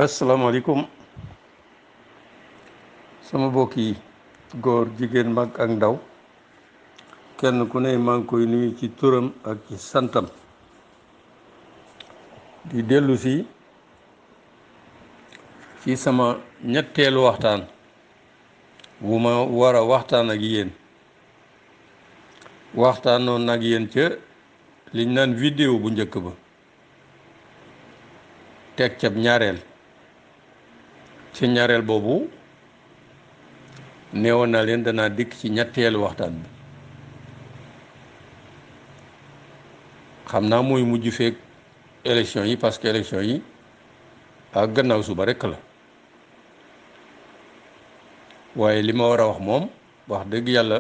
asalaamaaleykum sama mbokk yi góor jigéen mag ak ndaw kenn ku ne maa ngi koy nuyu ci turam ak ci santam di dellu si ci sama ñetteelu waxtaan wu ma war a waxtaan ak yéen waxtaanoon ak yéen ca liñ naan vidéo bu njëkk ba teg cab ñaareel ci ñaareel boobu neewoon naa leen danaa dikk ci ñetteelu waxtaan bi xam naa mooy mujj feek élection yi parce que élection yi ak gannaaw suba rekk la waaye li ma war a wax moom wax dëgg yàlla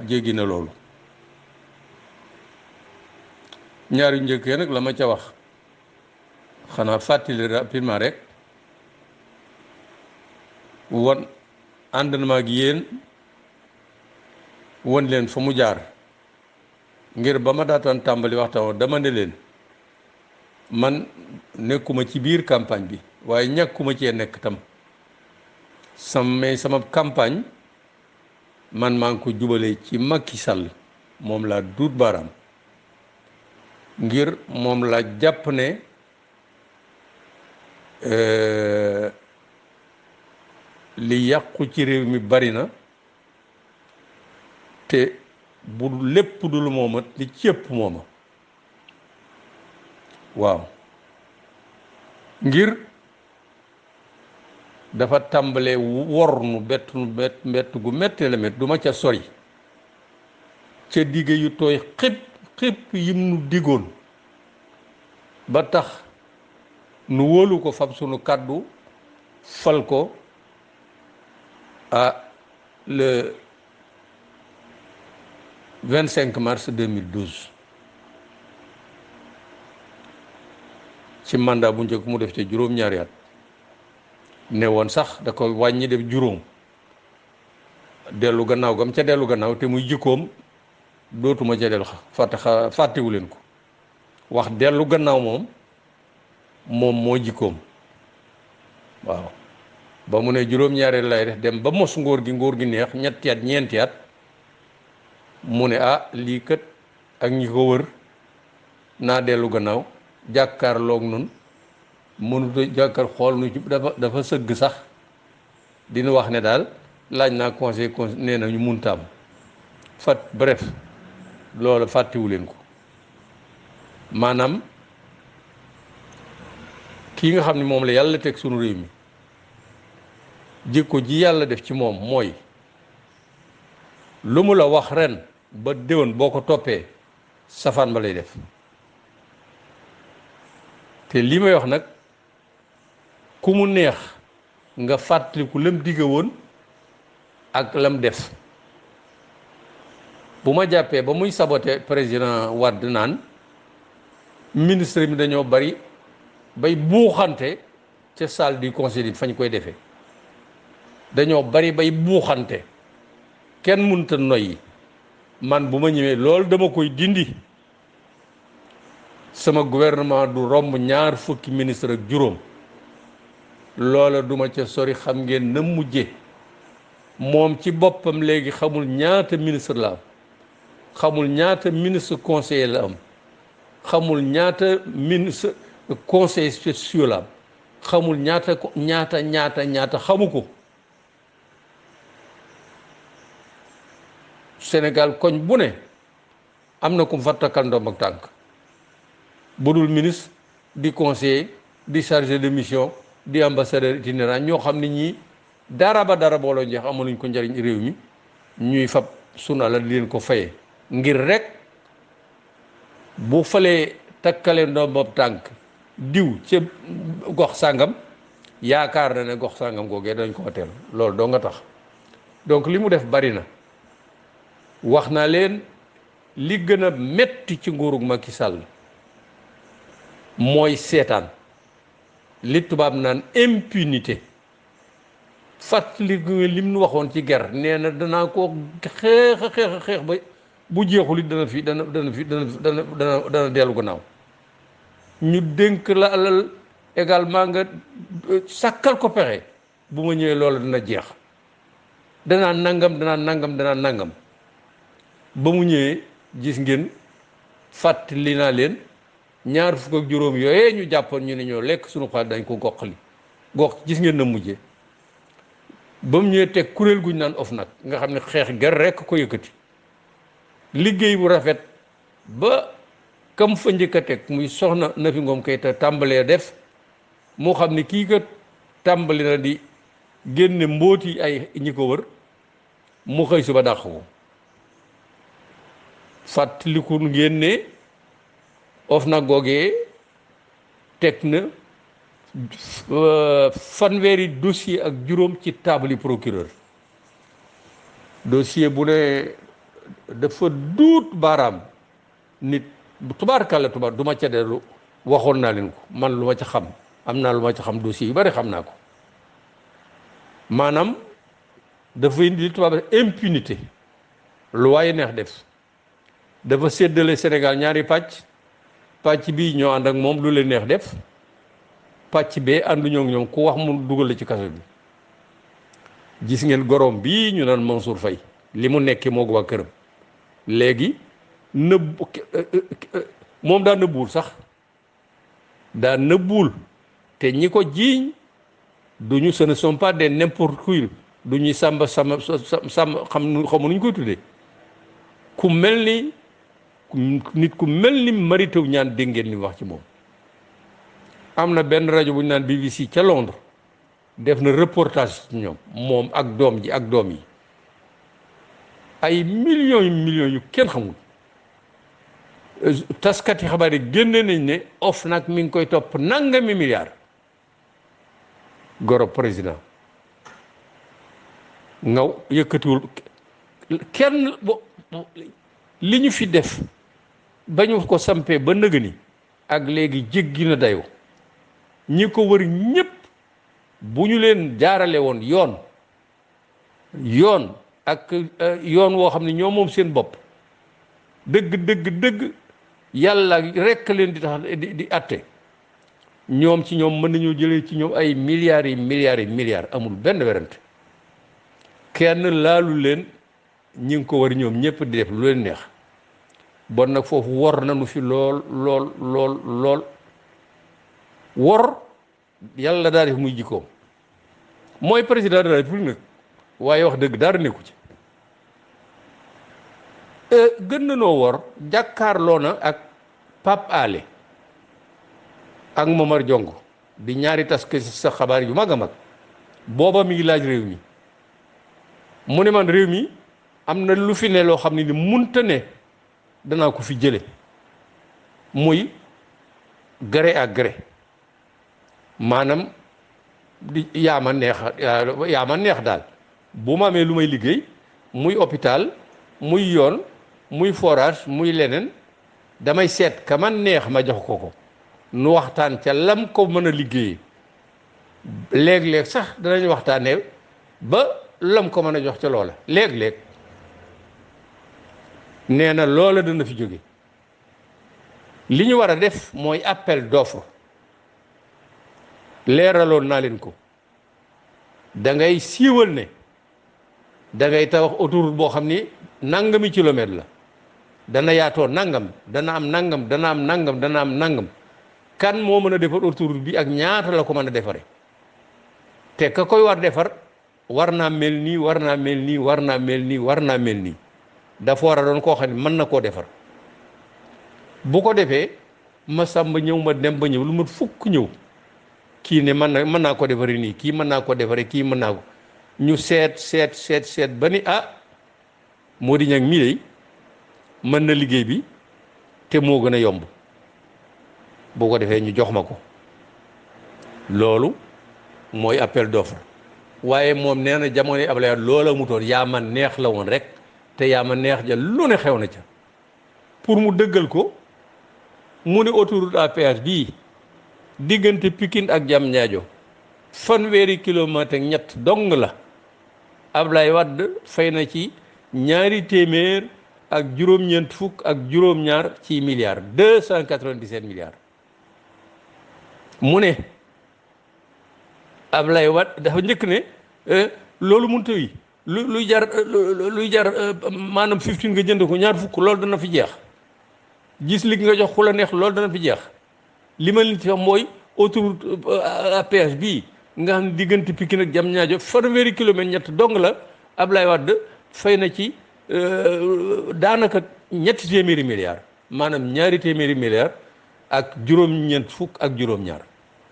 jéggi na loolu ñaari njëkkee nag la ma ca wax xanaa fàttali rapidement rek won ànd na ma ak yéen won leen fa mu jaar ngir ba ma daataan tàmbali waxtaan dama ne leen man nekkuma ci biir campagne bi waaye ñàkkuma cee nekk tam sama campagne man maa ngi ko jubale ci Macky Sall moom laa duut baaraam ngir moom laa jàpp ne li yàqu ci réew mi bari na te bu lépp dul moomat li ci ëpp mooma waaw ngir dafa tàmbalee wor nu bett gu mettee la met du ma ca sori ca digge yu tooy xépp yim nu diggoon ba tax nu wóolu ko fab sunu kàddu fal ko le 25 mars 2012 ci mandat bu njëkk mu def te juróom-ñaari at ne woon sax da ko wàññi def juróom dellu gannaaw gam ca dellu gannaaw te muy jikkoom dootuma ca dellu fàttewu leen ko wax dellu gannaaw moom moo jikkoom waaw ba mu ne juróom-ñaareel lay def dem ba mos ngóor gi neex ñetti at ñeenti at mu ne lii kat ak ñi ko wër naa dellu gannaaw jàkkaarloog nun mënut a jàkkaar xool nu ci dafa sëgg sax dina wax ne daal laaj naa conseil nee na ñu muntaam bref loolu fàttewu leen ko maanaam kii nga xam ne moom la yàlla teg sunu réew mi jikko ji yàlla def ci moom mooy lu mu la wax ren ba déwén boo ko toppee safaan ba lay def te li may wax nag ku mu neex nga fàttaliku lam digge woon ak lam def bu ma jàppee ba muy saboté président Wade naan ministre mi dañoo bari bay buuxante ca salle du conseil fañ koy defee dañoo bari bay buuxante kenn mënut a noyyi man bu ma ñëwee loolu dama koy dindi sama gouvernement du romb ñaar fukki ministre ak juróom loola duma ca sori xam ngeen na mujje moom ci boppam léegi xamul ñaata ministre la am xamul ñaata ministre conseiller la am xamul ñaata ministre conseil spéciaux la am xamul ñaata xamu ko Sénégal koñ bu ne am na ku mu fa takkal ndomb ak tànk bu dul ministre di conseiller di chargé de mission di ambassadeur itinérant ñoo xam ne ñii dara booloo njeex amaluñ ko njariñ réew mi ñuy fab sunu alal di leen ko fayee ngir rek bu falee takkale ndomb ak tànk diw ca gox sàngam yaakaar na ne gox sàngam googee dañ ko teel loolu doo nga tax donc li mu def bari na wax naa leen li gën a metti ci nguurug Macky Sall mooy seetaan li tubaab naan impunité fàttali lim nu waxoon ci guerre nee na danaa ko xeex ba bu jeexul it dana dellu gannaaw ñu dénk la alal également nga sàkkal ko pexe bu ma ñëwee loola dina jeex danaa nangam ba mu ñëwee gis ngeen fàttali naa leen ñaar fukk ak juróom yooyee ñu jàppoon ñu ne ñoo lekk suñu xaalis dañ ko goqali gis ngeen na mujjee ba mu ñëwee teg kuréel guñ naan OFNAC nga xam ne xeex gar rekk ko yëkkati liggéey bu rafet ba kam fa njëkk a teg muy soxna Nafi Ngom Keïta tàmbalee def moo xam ne kii kat tàmbali na di génne mbóoti ay ñi ko wër mu xëy suba dàq ko fàttaliku ngeen ne OFNAC googee teg na fanweeri dossier ak juróom ci table yi procureur dossier bu ne dafa duut baaraam nit tubaarkàlla du ma ca dellu waxoon naa leen ko man lu ma ca xam am naa lu ma ca xam dossier yu bari xam naa ko maanaam dafa indi tubaab impunité lu waaye neex def dafa séddale Sénégal ñaari pàcc bii ñoo ànd ak moom lu leen neex def pàcc bee ànduñoo ak ñoom ku wax mu dugal la ci kaso bi gis ngeen gorom bii ñu naan Mansour Faye li mu nekkee moo waa këram léegi nëbb moom daa nëbbuwul sax daa nëbbuwul te ñi ko jiiñ duñu ce ne sont pas des n'importe qui du ñuy sàmm xamu nuñ koy tuddee ku mel ni nit ku mel ni Mary Teuw Niane dégg ngeen li wax ci moom am na benn rajo bu ñu naan BBC ca Londres def na reportage ci ñoom moom ak doom ji ak doom yi ay millions yu kenn xamul taskati xabaar yi génne nañ ne OFNAC mi ngi koy topp nangami milliards goro président ngaw yëkkatiwul kenn li ñu fi def ba ñu ko sampee ba nëgëni ak léegi jéggi na dayoo ñi ko wër ñépp bu ñu leen jaarale woon yoon ak yoon woo xam ne ñoo moom seen bopp dëgg yàlla rekk leen di tax di atte ñoom ci ñoom mën nañoo jëlee ci ñoom ay milliards amul benn werante kenn laalu leen ñi ngi ko war ñoom ñëpp di def lu leen neex bon nag foofu wor nañu fi lool wor yàlla daal def muy jikkoom mooy président de la république nag waaye wax dëgg dara nekku ci gën na noo wor jàkkaarloo na ak Pape Alé ak Momar Diongo di ñaari taskati sa xabaar yu mag a mag booba mi ngi laaj réew mi mu ne man réew mi am na lu fi ne loo xam ne ni munta ne danaa ko fi jële muy gré à gré maanaam di yaa ma neex daal bu ma amee lu may liggéey muy hôpital muy yoon muy forage muy leneen damay seet ka man neex ma jox ko nu waxtaan ca lam ko mën a liggéeyee léeg-léeg sax danañ waxtaanee ba lam ko mën a jox ca loola léeg-léeg nee na loola dana fi jóge li ñu war a def mooy appel d'offre leeraloon naa leen ko da ngay siiwal ne da ngay tabax autoroute boo xam ni nangami kilomètre la dana yaatoo nangam dana am nangam kan moo mën a defar autoroute bi ak ñaata la ko mën a defare te ka koy war defar war naa mel nii dafa war a doon koo xam ne mën na koo defar bu ko defee ma sàmba ñëw ma dem ba ñëw lu mat fukk ñëw kii ne mën naa ko defare nii kii mën naa ko defare kii mën naa ko ñu seet ba ni moo di ñag mii dey mën na liggéey bi te moo gën a yomb boo ko defee ñu jox ma ko loolu mooy appel d'offre waaye moom nee na jamono yi Abdoulaye loola mutoon yaa ma neex la woon rek te yaa ma neex ja lu ne xew na ca pour mu dëggal ko mu ne autoroute à péage bii diggante Pikine ak Diamniadio fanweeri kilomètre ak ñett dong la Abdoulaye Wade fay na ci 200 ak juróom-ñeent fukk ak juróom-ñaar ci milliards 297 milliards mu ne Ablaye Wade dafa njëkk ne loolu mënut a yi luy jar maanaam 15 nga jënd ko ñaar fukk loolu dana fi jeex gis li nga jox ku la neex loolu dana fi jeex li ma leen ci wax mooy autoroute à péage bii nga xam ne diggante Pikine ak Diamniadio fanweeri kilomètre ñett dong la Ablaye Wade fay na ci daanaka ñetti téeméeri milliards maanaam ñaari téeméeri milliards ak juróom-ñeent fukk ak juróom-ñaar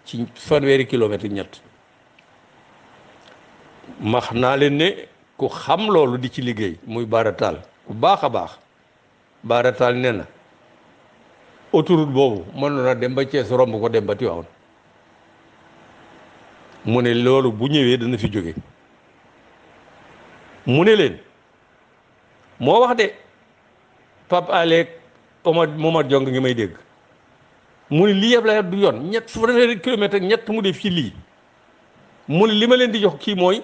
ci fanweeri kilomètre ñett max naa leen ne ku xam loolu di ci liggéey muy baarataal ku baax a baax baarataal nee na autoroute boobu mënoon na dem ba Thiès romb ko dem ba Tivaouane mu ne loolu bu ñëwee dana fi jóge mu ne leen moo wax de Pape Alé Momar Jong ngi may dégg mu ne lii yëpp la du yoon ñett fanweeri kilomètre ak ñett mu def ci lii mu ne li ma leen di jox kii mooy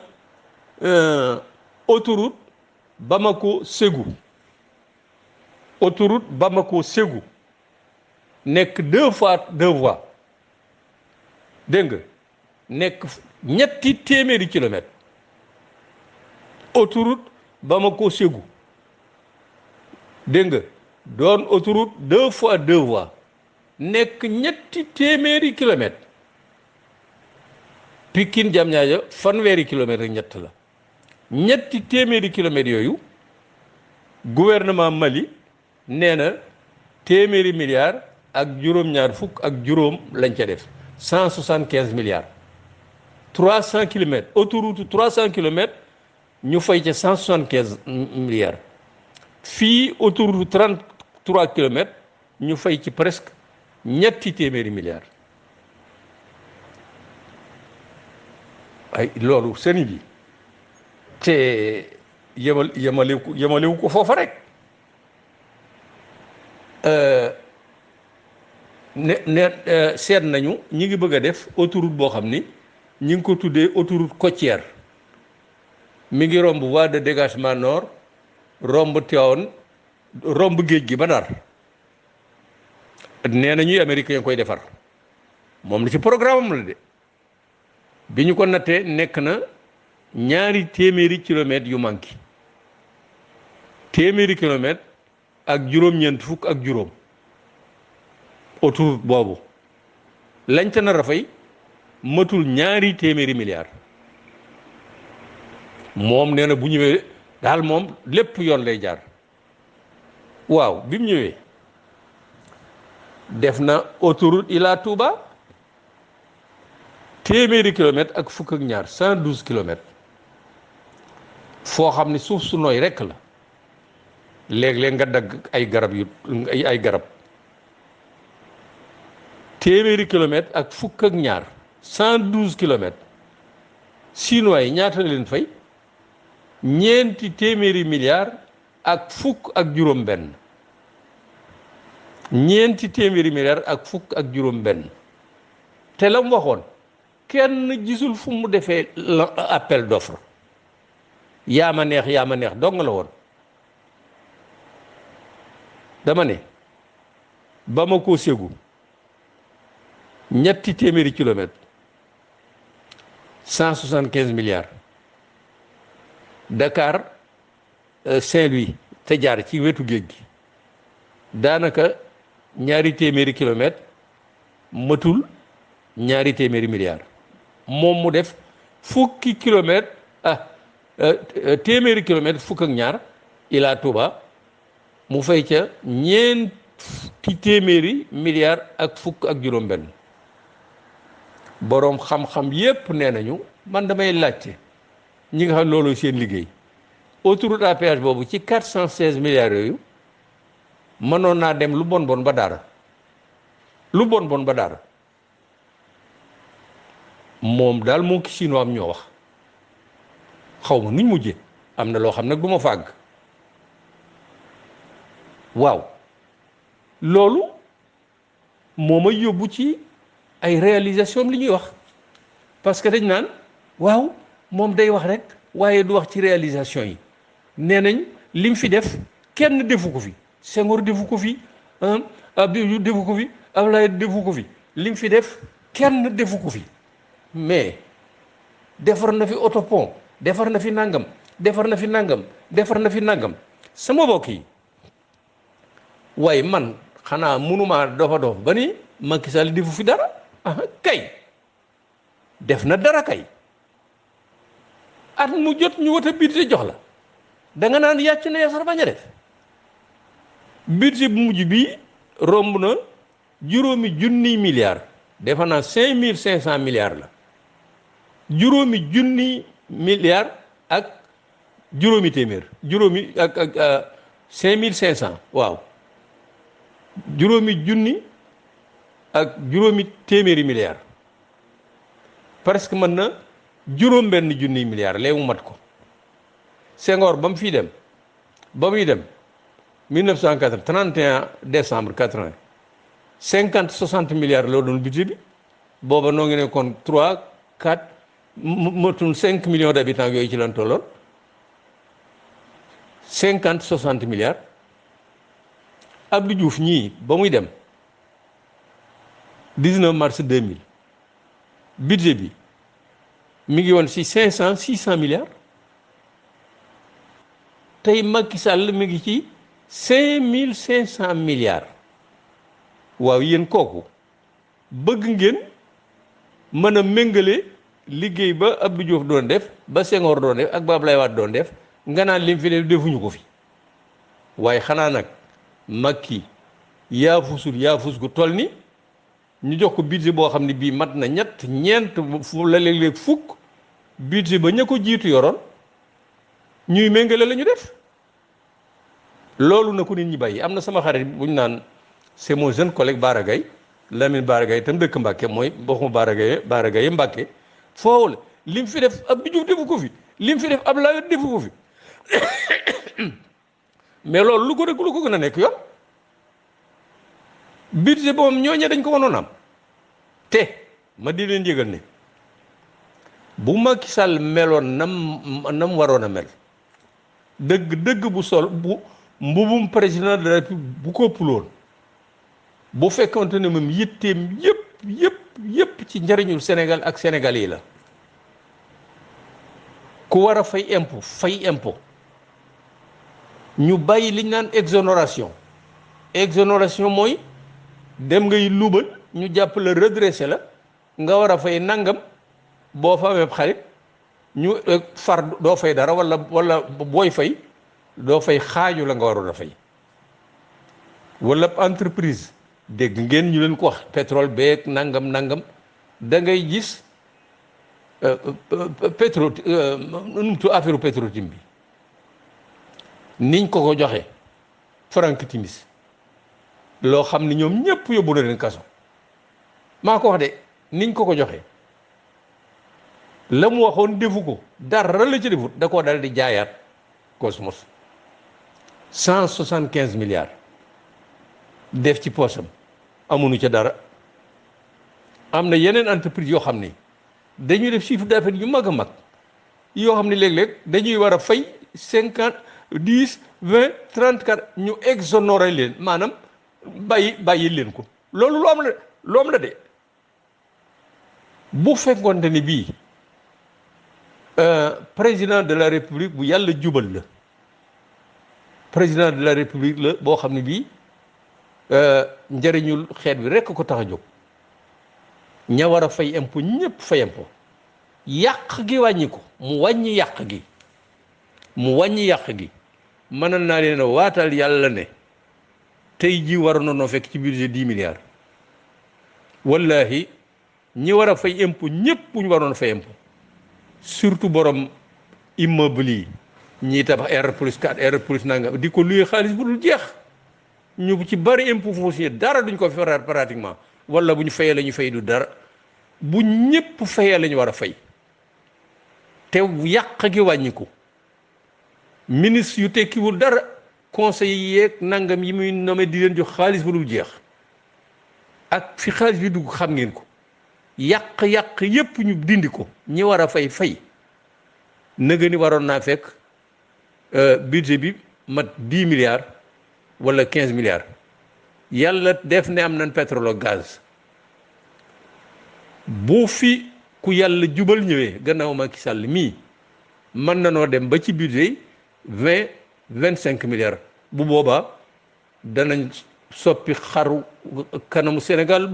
autoroute Bamako Ségou autoroute Bamako Ségou nekk 2 fois 2 voies dégg nga nekk ñetti téeméeri kilomètre autoroute Bamako Ségou dégg nga doon autoroute 2 fois 2 voies nekk ñetti téeméeri kilomètre Pikine Diamniadio fanweeri kilomètre ak ñett la ñetti téeméeri kilomètres yooyu gouvernement Mali nee na téeméeri milliards ak juróom-ñaar fukk ak juróom lañ ca def 175 milliards 300 kilomètres autoroute 300 kilomètres ñu fay ca 175 milliards fii autoroute 33 kilomètres ñu fay ci presque ñetti téeméeri milliards ay loolu sëriñ bi te yemalewu ko foofa rek seet nañu ñi ngi bëgg a def autoroute boo xam ni ñi ngi ko tuddee autoroute côtière mi ngi romb voie de dégagement nord romb Tivaouane romb géej gi ba Ndar nee na ñuy américain yi koy defar moom la ci programme am la de bi ñu ko nattee nekk na ñaari téeméeri kilomètres yu manqué téeméeri kilomètres ak juróom-ñeent fukk ak juróom autoroute boobu lañ ca nar a fay matul ñaari téeméeri milliards moom nee na bu ñëwee daal moom lépp yoon lay jaar waaw bi mu ñëwee def na autoroute Ila Touba téeméeri kilomètres ak fukk ak ñaar 112 kilomètres foo xam ne suuf su nooy rekk la léeg-léeg nga dagg ay garab yu ay garab téeméeri kilomètres ak fukk ak ñaar 112 kilomètres chinois yi ñaata la leen fay ñeenti téeméeri milliards ak fukk ak juróom benn ñeenti téeméeri milliards ak fukk ak juróom benn te la mu waxoon kenn gisul fu mu defee appel d'offre yaa ma neex dong la woon dama ne Bamako Ségou ñetti téeméeri kilomètres 175 milliards Dakar Saint-Louis te jaar ci wetu géej gi daanaka ñaari téeméeri kilomètres matul ñaari téeméeri milliards moom mu def fukki kilomètres téeméeri kilomètres fukk ak ñaar Ila Touba mu fay ca ñeenti téeméeri milliards ak fukk ak juróom benn boroom xam-xam yépp nee nañu man damay laajte ñi nga xam loolu seen liggéey autoroute à péage boobu ci 416 milliards yooyu mënoon naa dem lu bon ba dara lu bon ba dara moom daal moo ki chinois am ñoo wax xaw ma nuñ mujjee am na loo xam nag du ma fàgg waaw loolu moo may yóbbu ci ay réalisation li ñuy wax parce que dañ naan waaw moom day wax rek waaye du wax ci réalisation yi nee nañ lim fi def kenn defu ko fi Senghor defu ko fi Abdou defu ko fi Abdoulaye defu ko fi lim fi def kenn defu ko fi mais defar na fi autopont defar na fi nangam defar na fi nangam defar na fi nangam sama mbokk yi waaye man xanaa mënumaa dofa dof ba ni Macky Sall defu fi dara kay def na dara kay at mu jot ñu wote budget jox la da nga naan yàcc na yasar bañ a def budget bu mujj bi romb na juróomi junniy milliards defe naa 5500 milliards la juróomi junniy milliards ak juróomi téeméer juróomi ak 5500 waaw juróomi junni ak juróomi téeméeri milliards presque mën na juróom benn junniy milliards léegi mu mat ko Senghor ba mu fii dem ba muy dem 1980 31 décembre 80 50-60 milliards loo doon budget bi booba noo ngi ne kon 3 4 matul 5 millions d'habitants yooyu ci lan tolloon 50-60 milliards Abdou Diouf ñii ba muy dem 19 mars 2000 budget bi mi ngi woon ci 500-600 milliards tey Macky Sall mi ngi ci 5500 milliards waaw yéen kooku bëgg ngeen mën a méngale liggéey ba Abdou Diouf doon def ba Senghor doon def ak ba Abdoulaye Wade doon def nga naan lim fi def defuñu ko fi waaye xanaa nag Macky yaafus gu toll ni ñu jox ko budget boo xam ne bii mat na ñeent fu la léeg-léeg fukk budget ba ña ko jiitu yoroon ñuy méngale la ñu def loolu na ko nit ñi bàyyi. am na sama xarit bu ñu naan c'est mon jeune collègue Bara Gaye Lamine Bara Gaye tam dëkk Mbàkke mooy bokkuma Bara Gaye Mbàkke foofu la lim fi def Abdou Diouf defu ko fi lim fi def Abdoulaye Wade defu ko fi mais loolu lu ko gën a nekk yoon budget boobu ñooñe dañ ko mënoon am te ma di leen yëgal ne bu Macky Sall meloon nam waroon a mel dëgg bu sol bu mbubum président de la République bu ko puloon bu fekkonte ne moom yitteem yëpp ci njariñul Sénégal ak Sénégal yi la ku war a fay impôt ñu bàyyi liñ naan exonération mooy dem ngay luubal ñu jàpp la redressé la nga war a fay nangam boo fa amee xarit ñu far doo fay dara wala booy fay doo fay xaaju la nga waroon a fay wala entreprise dégg ngeen ñu leen ko wax pétrole beeg nangam da ngay gis affaire Petro-Tim bi niñ ko joxe Frank Timis loo xam ne ñoom ñëpp yóbbu na leen kaso maa ko wax de niñ ko joxe la mu waxoon defu ko dara la ci defut da koo dal di jaayaat Cosmos 175 milliards def ci poosam amuñu ca dara. am na yeneen entreprise yoo xam ne dañuy def chiffre d'affaires yu mag a mag yoo xam ne léeg-léeg dañuy war a fay 50 10 20 34 ñu exonéré leen maanaam bàyyi leen ko loolu lu am la de bu fekkoonte ni bii président de la république bu yàlla jubal la président de la république la boo xam ne bii njëriñul xeet bi rekk ko tax a jóg ña war a fay impôt ñëpp fay impôt yàq gi wàññi ko mu wàññi yàq gi mënal naa leen a waatal yàlla ne tey ji waroon na noo fekk ci budget 10 milliards wallahi ñi war a fay impôt ñëpp bu ñu waroon a fay impôt surtout borom immeuble yi ñiy tabax R+4 R+ nanga di ko luye xaalis bu dul jeex ñu ci bari impôt foncier dara duñ ko feraat pratiquement wala bu ñu fayee la ñu fay du dara bu ñëpp fayee la ñu war a fay te yàq gi wàññiku ministre yu tekkiwul dara conseil yeeg nangam yi muy nommé di leen jox xaalis bu dul jeex ak fi xaalis bi dugg xam ngeen ko yàq yépp ñu dindi ko ñi war a fay nëga ni waroon naa fekk budget bi mat 10 milliards wala 15 milliards yàlla def ne am nañ pétrole ak gaz bu fi ku yàlla jubal ñëwee gannaaw Macky Sall mii mën na noo dem ba ci budget 25 milliards bu boobaa danañ soppi xaru kanamu Sénégal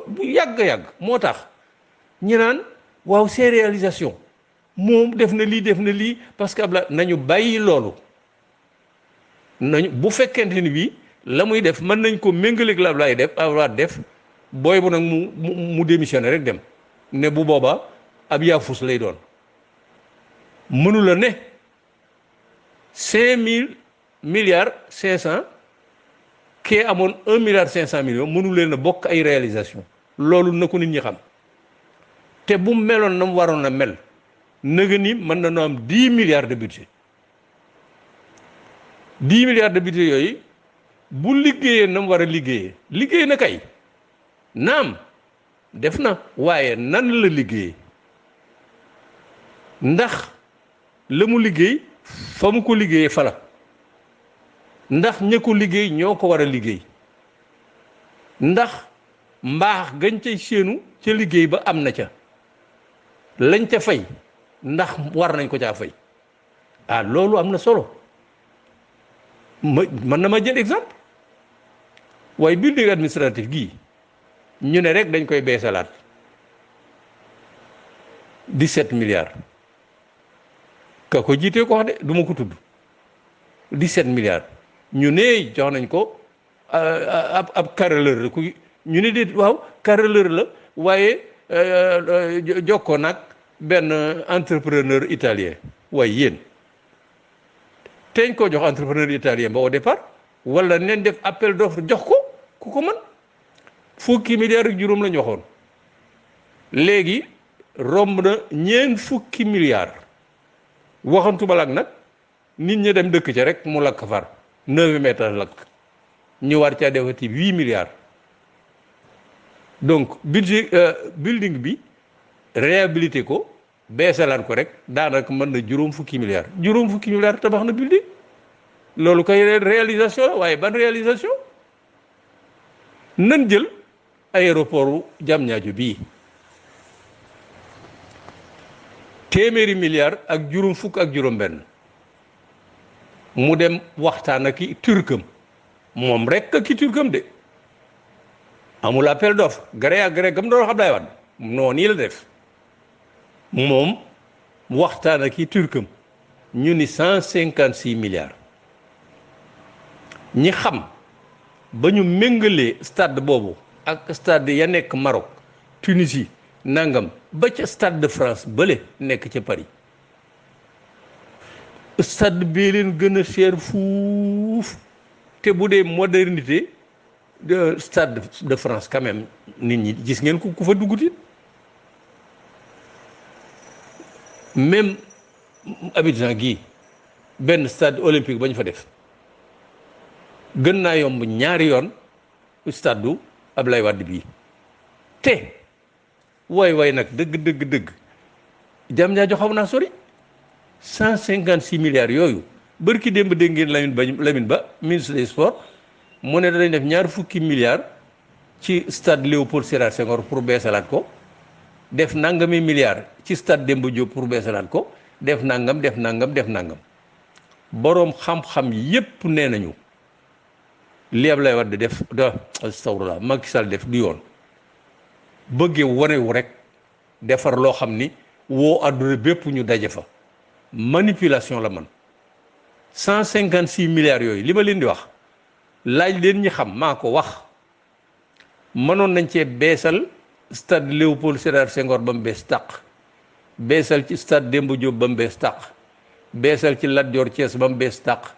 bu yàgg moo tax ñi naan waaw ces réalisations moom def na lii parce que Ablaye nañu bàyyi loolu nañu bu fekkente ni bii la muy def mën nañ ko méngaleeg la Ablaye def booy bu nag mu démissionné rek dem ne bu boobaa ab yaafus lay doon mënu la ne 5 000 milliards 500 kee amoon 1 milliard 500 millions mënu leen a bokk ay réalisation loolu na ko nit ñi xam te bu meloon na mu waroon a mel nëga ni mën na noo am 10 milliards de budget 10 milliards de budget yooyu bu liggéeyee na mu war a liggéey na kay naam def na waaye nan la liggéeyee ndax la mu liggéey fa mu ko liggéeyee fala ndax ña ko liggéey ñoo ko war a liggéey ndax mbaax gañ cay séenu ca liggéey ba am na ca lañ ca fay ndax war nañ ko caa fay loolu am na solo mën na ma jël exemple waaye building administratif gii ñu ne rek dañ koy beesalaat 17 milliards ka ko jiitee ko wax de du ma ko tudd 17 milliards ñu ne jox nañ ko ab carreleur la ku ñu ne déet waaw carreleur la waaye jokkoo nag benn entrepreneur italien waaye yéen teñ ko jox entrepreneur italien ba au départ wala neen def appel d'offre jox ko ku ko mën fukki milliards ak juróom la ñu waxoon léegi romb na ñeent fukki milliards waxantu balak nag nit ñi dem dëkk ca rek mu lakk far 9 mètres lakk ñu war caa defati 8 milliards donc budget building bi réhabilité ko beesalaat ko rek daanaka mën na juróom fukki milliards tabax na building loolu koy réalisation la waaye ban réalisation nan jël aéroport Diamniadio bii téeméeri milliards ak juróom fukk ak juróom benn mu dem waxtaan ak i turcam moom rek ak i turcam de amul appel d'offre gré à gré gam doon Abdoulaye Wade noonu nii la def moom waxtaan ak i turcam ñu ni 156 milliards ñi xam ba ñu méngalee stade boobu ak stade ya nekk Maroc Tunisie nangam ba ca stade de France bële nekk ca Paris stade bee leen gën a cher fuuf te bu dee modernité de stade de France quand même nit ñi gis ngeen ku fa dugguti même Abidjan gii benn stade olympique ba ñu fa def gën naa yomb ñaari yoon stade du Ablaye Wade bii te waay nag dëgg Diamniadio xaw naa sori 156 milliards yooyu bërki démb dégg ngeen Lamine Ba ministre des sports mu ne danañ def ñaar fukki milliards ci stade Léopold Sédar Senghor pour beesalaat ko def nangami milliards ci stade Demba Diop pour beesalaat ko def nangam boroom xam-xam yépp nee nañu li Ablaye Wade def astafurlah Macky Sall def du yoon bëggee wanewu rek defar loo xam ni woo àdduna bépp ñu daje fa manipulation la man 156 milliards yooyu li ma leen di wax laaj leen ñi xam maa ko wax mënoon nañ cee beesal stade Léopold Sédar Senghor ba mu bees tàq beesal ci stade Demba Diop ba mu bees tàq beesal ci Lat Dior Thiès ba mu bees tàq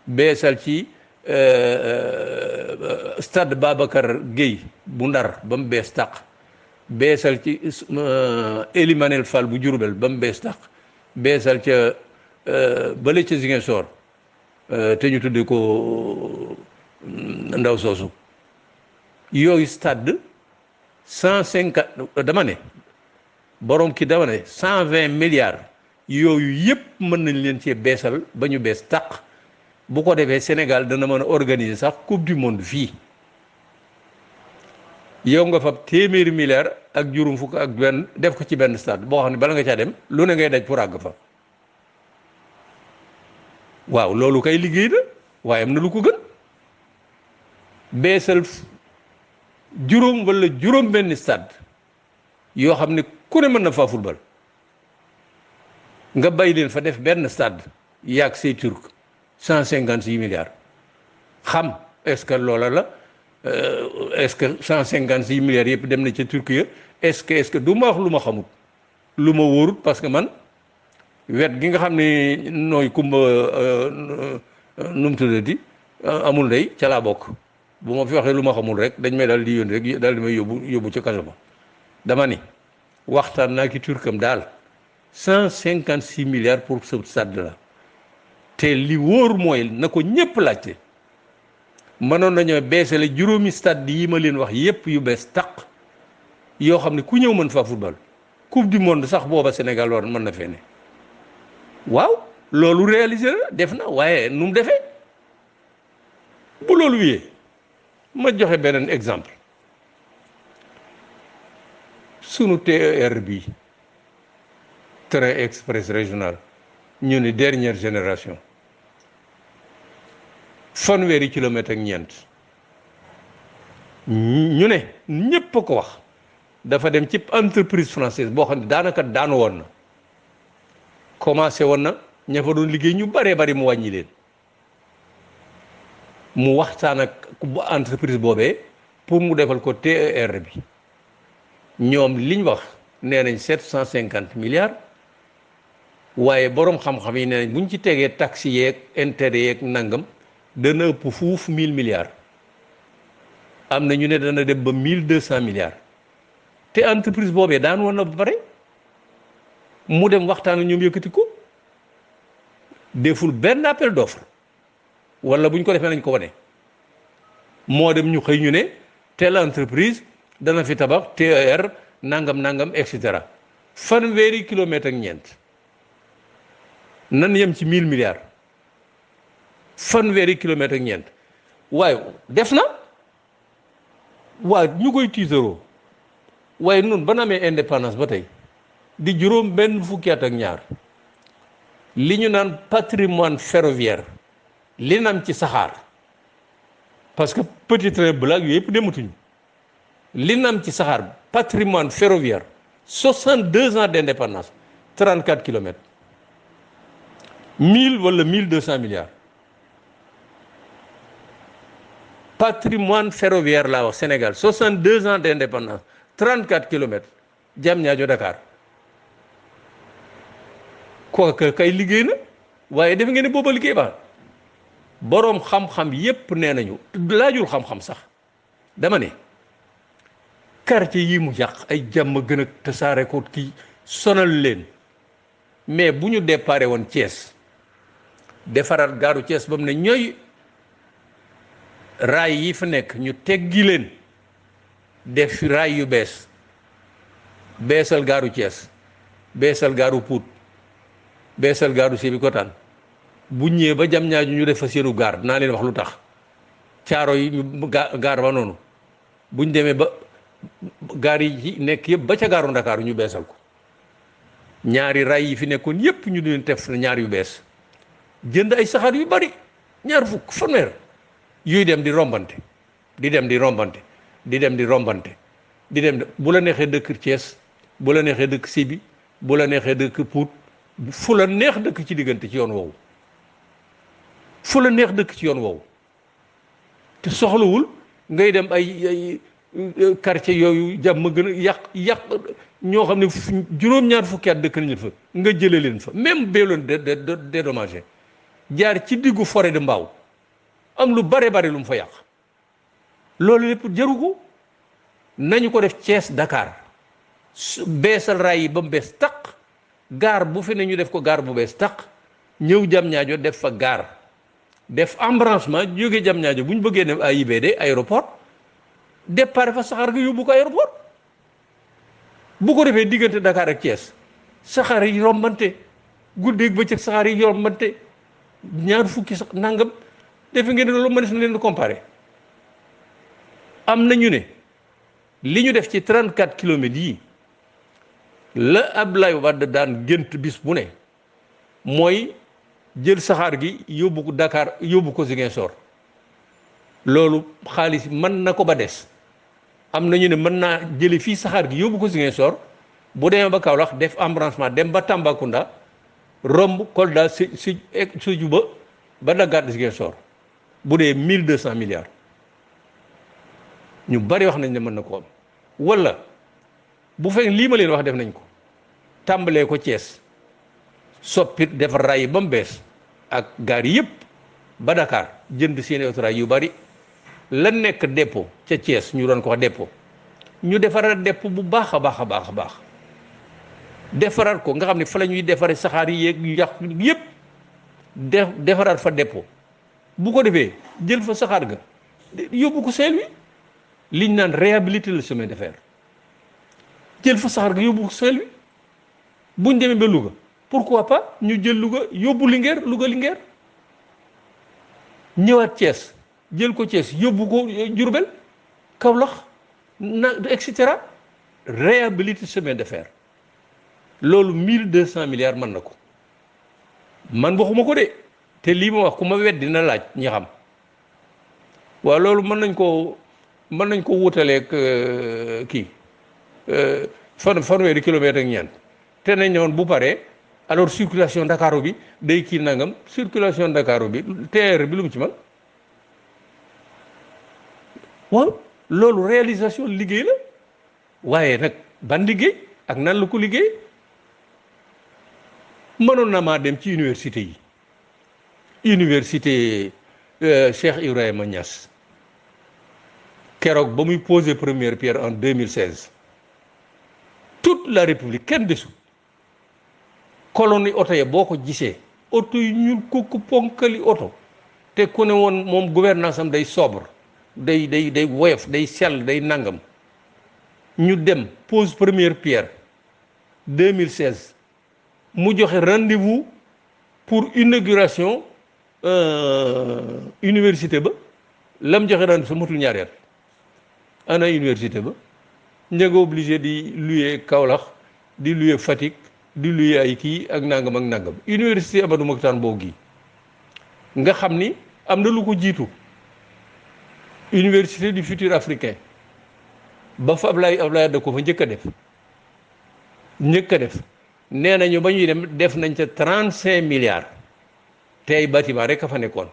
beesal ci stade Babacar Guèye bu Ndar ba mu bees tàq beesal ci Ely Manel Fall bu Diourbel ba mu bees tàq beesal ca bële ca Ziguinchor te ñu tuddee ko ndaw soosu yooyu stade 150 dama ne borom ki dama ne 120 milliards yooyu yëpp mën nañ leen cee beesal ba ñu bees tàq bu ko defee Sénégal dana mën a organiser sax coupe du monde fii yow nga fab téeméeri milliard ak juróom fukk ak benn def ko ci benn stade boo xam ne bala nga caa dem lu ne ngay daj pour àgg fa waaw loolu kay liggéey na waaye am na lu ko gën beesal juróom wala juróom benn stade yoo xam ne ku ne mën na faa football nga bay leen fa def benn stade yaag say turc 156 milliards xam est-ce que loola la est-ce que 156 milliards yëpp dem na ca Turquie est-ce que du ma wax lu ma xamut lu ma wóorut parce que man wet gi nga xam ne nooy kumba nu mu tuddati amul ndey ca laa bokk bu ma fi waxee lu ma xamul rek dañ may daal di yónni rek daal di may yóbbu ca kaso ba dama ni waxtaan naa ki turkam daal 156 milliards pour ce stade la te li wóor mooy na ko ñëpp laajte mënoon nañoo beesale juróomi stade yi ma leen wax yépp yu bees taq yoo xam ne ku ñëw mën faa football coupe du monde sax booba Sénégal war mën na fee ne waaw loolu réalisé na def na waaye nu mu defee bu loolu wiyee ma joxe beneen exemple sunu TER bi train express régional ñu ni dernière génération fanweeri kilomètre ak ñeent ñu ne ñépp a ko wax dafa dem ci entreprise française boo xam ne daanaka daanu woon na commencé woon na ña fa doon liggéey ñu baree bari mu wàññi leen mu waxtaan ak entreprise boobee pour mu defal ko TER bi ñoom liñ wax nee nañ 750 milliards waaye boroom xam-xam yi nee nañ buñ ci tegee taxes yeeg intérêt yeeg nangam dana ëpp fuuf 1000 milliards am na ñu ne dana dem ba 1200 milliards te entreprise boobee daan woon na ba pare mu dem waxtaan ak ñoom yëkkati ko deful benn appel d'offre wala bu ñu ko defee nañ ko wane moo dem ñu xëy ñu ne telle entreprise dana fi tabax TER nangam nangam et cetera fanweeri kilomètre ak ñeent nan yem ci 1000 milliards fanweeri kilomètre ak ñeent waaye def na waaye ñu koy tiitaroo waaye noonu ba na amee indépendance ba tey di juróom benn fukki at ak ñaar li ñu naan patrimoine ferroviaire li nam ci saxaar parce que petit train blague yooyu yëpp dematuñu li nam ci saxaar patrimoine ferroviaire 62 ans d'indépendance 34 kilomètres 1000 wala 1200 milliards patrimoine ferroviaire laa wax Sénégal 62 ans d'indépendance 34 kilomètres Diamniadio Dakar kooka kay liggéey na waaye def ngeen ne booba liggéey baax boroom xam-xam yépp nee nañu laajul xam-xam sax dama ne quartier yi mu yàq ay jàmm gën a tasaare ko kii sonal leen mais bu ñu déparé woon Thiès defaraat gaaru Thiès ba mu ne ñooy raay yi fa nekk ñu teggi leen def raay yu bees beesal gaaru Thiès beesal gaaru Pout beesal gaaru Sébikotane bu ñëwee ba jam ñaaju ñu def fa seenu gaar naa leen wax lu tax caaro yi ñu gaar ba noonu buñ demee ba gaar yi nekk yëpp ba ca gaaru Ndakaaru ñu beesal ko ñaari raay yi fi nekkoon yëpp ñu leen def ñaar yu bees jënd ay saxaar yu bari ñaar fukk fanweer yuy dem di rombante di dem di rombante di dem di rombante di dem bu la neexee dëkk Thiès bu la neexee dëkk Sébi bu la neexee dëkk Pout fu la neex dëkk ci diggante ci yoon woowu fu la neex dëkk ci yoon woowu te soxlawul ngay dem ay quartier yooyu jàmm gën a yàq ñoo xam ne juróom-ñaar fukki at dëkk nañu fa nga jëlee leen fa même bee leen dédommagé jaar ci diggu forêt de Mbao am lu bare bare lu mu fa yàq loolu lépp jaru ko nañu ko def Thiès Dakar beesal raay yi ba mu bees taq gaar bu fi ne ñu def ko gaar bu bees taq ñëw Diamniadio def fa gaar def embranchement jóge Diamniadio bu ñu bëggee dem AIBD aéroport départ fa saxaar nga yóbbu ko aéroport bu ko defee diggante Dakar ak Thiès saxaar yi rombante guddeeg bëccëg saxaar yi rombante ñaar fukki sax nangam defe ngeen ne loolu mënees na leen di comparer am na ñu ne li ñu def ci 34 kilomètres yi la Abdoulaye Wade daan gént bis bu ne mooy jël saxaar gi yóbbu ko Dakar yóbbu ko Ziguinchor loolu xaalis mën na ko ba des am na ñu ne mën naa jële fii saxaar gi yóbbu ko Ziguinchor bu demee ba Kaolack def embranchement dem ba Tambacounda romb Kolda si juba ba daggaat Ziguinchor bu dee 1200 milliards ñu bari wax nañ ne mën na ko am wala bu fekkee lii ma leen wax def nañ ko tàmbalee ko Thiès soppit defar raay yi ba mu bees ak gaar yëpp ba Dakar jënd seeni autorail yu bari la nekk dépôt ca Thiès ñu doon ko wax dépôt ñu defaraat dépôt bu baax a baax a baax a baax defaraat ko nga xam ne fa la ñuy defaree saxaar yi yeeg yu yàq yëpp defaraat fa dépôt bu ko defee jël fa saxaar ga yóbbu ko Saint-Louis liñ naan réhabiliter le chemin de fer jël fa saxaar ga yóbbu ko Saint-Louis buñ demee ba Louga pourquoi pas ñu jël Louga yóbbu Linguère Linguère ñëwaat Thiès jël ko Thiès yóbbu ko Diourbel Kaolack na et cetera réhabiliter chemin de fer loolu 1200 milliards mën na ko man waxuma ko de te lii ma wax ku ma wet dina laaj ñi xam waaw loolu mën nañ ko wutaleeg kii fanweeri kilomètre ak ñeent te nañ ne woon bu paree alors circulation Ndakaaru bi day kii nangam circulation Ndakaaru bi TER bi lu mu ci man waaw loolu réalisation liggéey la waaye nag ban liggéey ak nan la ko liggéey mënoon na maa dem ci université yi université Cheikh Ibrahima Niass keroog ba muy poser première pierre en 2016 toute la République kenn desul colonie oto ya boo ko gisee oto yi ñuul kukku ponkali oto te ku ne woon moom gouvernance am day sobre day woyof day sell day nangam ñu dem pose première pierre 2016 mu joxe rendez-vous pour inauguration université ba lam joxe rendez-vous sa matul ñaari at ana université ba ña nga obligé di louer Kaolack di louer Fatick di louer ay kii ak nangam ak nangam université Amadou Mahtar Mbow gi nga xam ni am na lu ko jiitu université du futur africain ba fa Ablaye da ko fa njëkk a def nee nañu ba ñuy dem def nañ ca 35 milliards te ay bâtiment rek a fa nekkoon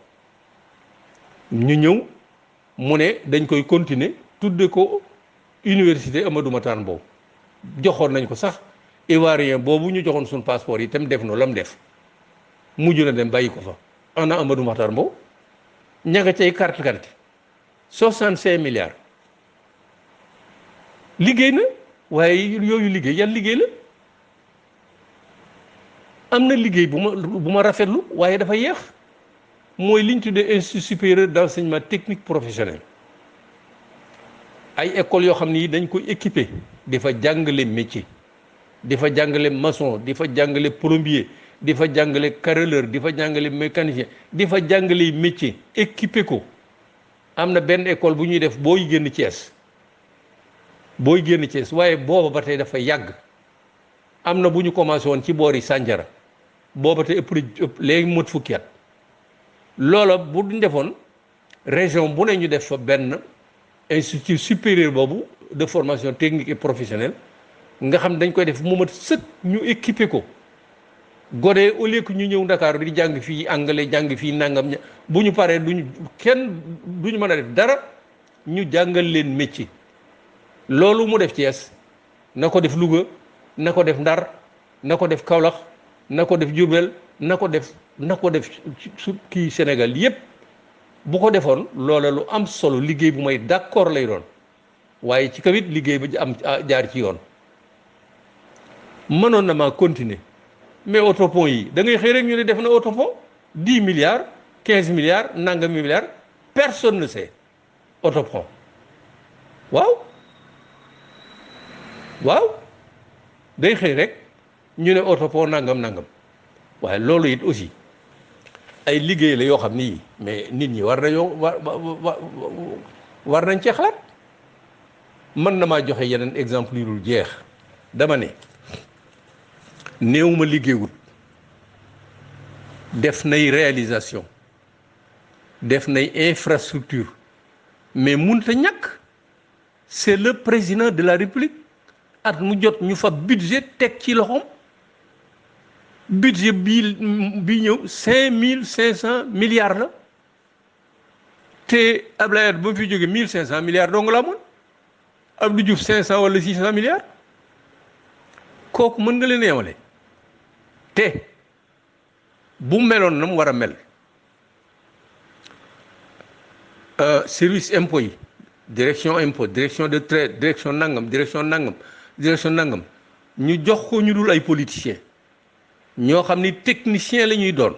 ñu ñëw mu ne dañ koy continuer tudde ko université Amadou Mahtar Mbow joxoon nañ ko sax ivoirien boobu ñu joxoon suñu passeport yi tam def no lam def mujj na dem bàyyi ko fa ana Amadou Mahtar Mbow ña nga cay carte 65 milliards liggéey na waaye yooyu liggéey yan liggéey la am na liggéey bu ma rafetlu waaye dafa yéex mooy li ñu tuddee institut supérieur d'enseignement technique professionnel ay écoles yoo xam ni dañ koy équiper di fa jàngale métier di fa jàngale maçon di fa jàngale plombier di fa jàngale carreleur di fa jàngale mécanicien di fa jàngale métier équiper ko am na benn école bu ñuy def booy génn Thiès waaye booba ba tey dafa yàgg am na bu ñu commencé woon ci boori Sandiara booba tey ëpp léegi mot fukki at loola bu ñu defoon région bu ne ñu def fa benn institut supérieur boobu de formation technique et professionnelle nga xam dañ koy def mu mat sëkk ñu équiper ko godee au lieu que ñu ñëw Dakar di jàng fii anglais jàng fii nangam bu ñu paree duñu mën a def dara ñu jàngal leen métier loolu mu def Thiès na ko def Louga na ko def Ndar na ko def Kaolack na ko def Diourbel na ko def su kii Sénégal yépp bu ko defoon loola lu am solo liggéey bu may d'accord lay doon waaye ci kawit liggéey ba am jaar ci yoon mënoon na maa continuer mais autopont yi da ngay xëy rek ñu ne def na autopont 10 milliards 15 milliards nangami milliards personne ne sait autopont waaw day xëy rek ñu ne autopont nangam waaye loolu it aussi ay liggéey la yoo xam ni mais nit ñi war nañ cee xalaat mën na maa joxe yeneen exemple yu dul jeex. dama ne néew ma liggéeyut, def nay réalisation, def nay infrastructure, mais mënut a ñàkk. c'est le président de la République at mu jot ñu fa budget teg ci loxoom. budget bi ñëw 5500 milliards la te Abdoulaye Wade ba mu fi jógee 1500 milliards dong la amoon. Abdou Diouf 500 wala 600 milliards. kooku mën nga leen yemale te bu meloon na mu war a mel service impôt yi, direction impôt, direction de traite, direction nangam ñu jox ko ñu dul ay politiciens ñoo xam ni technicien la ñuy doon,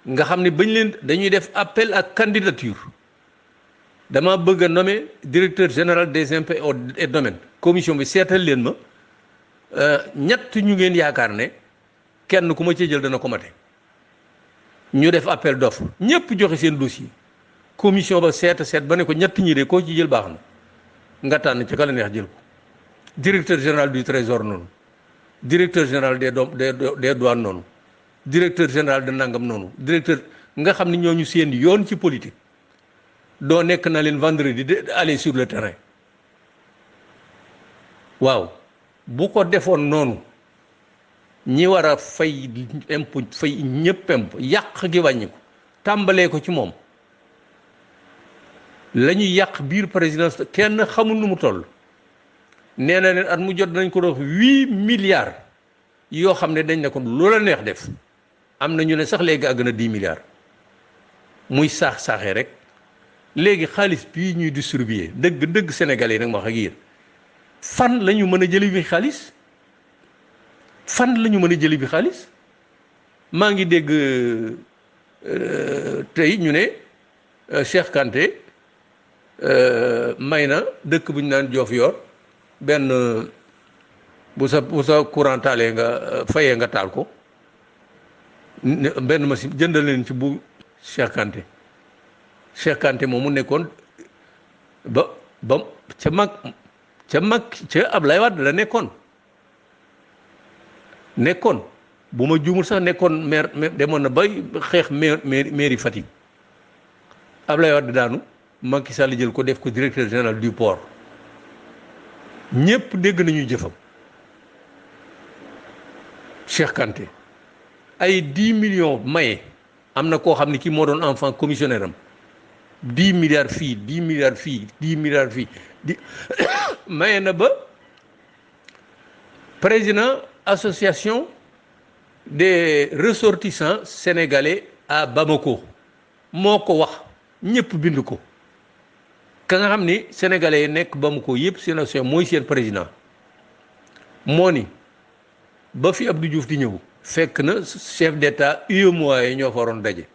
nga xam ni bañ leen dañuy def appel à candidature. dama bëgg a nommer directeur général des impôts et domaines. commission bi seetal leen ma ñett ñu ngeen yaakaar ne kenn ku ma ci jël dana ko mate. ñu def appel d'offre ñëpp joxe seen dossier. commission ba seet ba ne ko ñett ñi de koo ci jël baax na nga tànn ci ka la neex jël ko. directeur général du trésor noonu, directeur général des douanes noonu, directeur général de nangam noonu, directeur nga xam ni ñooñu seen yoon ci politique. doo nekk na leen vendredi de aller sur le terrain. waaw bu ko defoon noonu ñi war a fay impôt fay ñëpp impôt yàq gi wàññi ko tàmbalee ko ci moom. la ñuy yàq biir présidence kenn xamul nu mu toll. nee na leen at mu jot nañ ko dox 8 milliards yoo xam ne dañ ne ko loola neex def. am na ñu ne sax léegi àgg na 10 milliards muy saaxee rek. léegi xaalis bii ñuy distribuer dëgg sénégalais yi nag ma wax ak yéen fan la ñu mën a jëli bi xaalis maa ngi dégg tey ñu ne Cheikh Kanté may na dëkk bu ñu naan Diofior benn bu sa courant taalee nga fayee nga taal ko benn machine jëndal leen ci bu Cheikh Kanté moomu nekkoon ba ca Ablaye Wade la nekkoon bu ma juumul sax nekkoon maire demoon na bay xeex mairie Fatick. Ablaye Wade daanu Macky Sall jël ko def ko directeur général du port ñëpp dégg nañu jëfam. Cheikh Kanté ay 10 millions maye am na koo xam ne kii moo doon enfant commissionnaire am 10 milliards fii 10 milliards fii 10 milliards fii di maye na ba président association des ressortissants sénégalais à Bamako moo ko wax ñëpp bind ko. ka nga xam ni sénégalais yi nekk Bamako yëpp seen association mooy seen président moo ni ba fi Abdou Diouf di ñëw fekk na chef d'état UEMOA yi ñoo fa waroon daje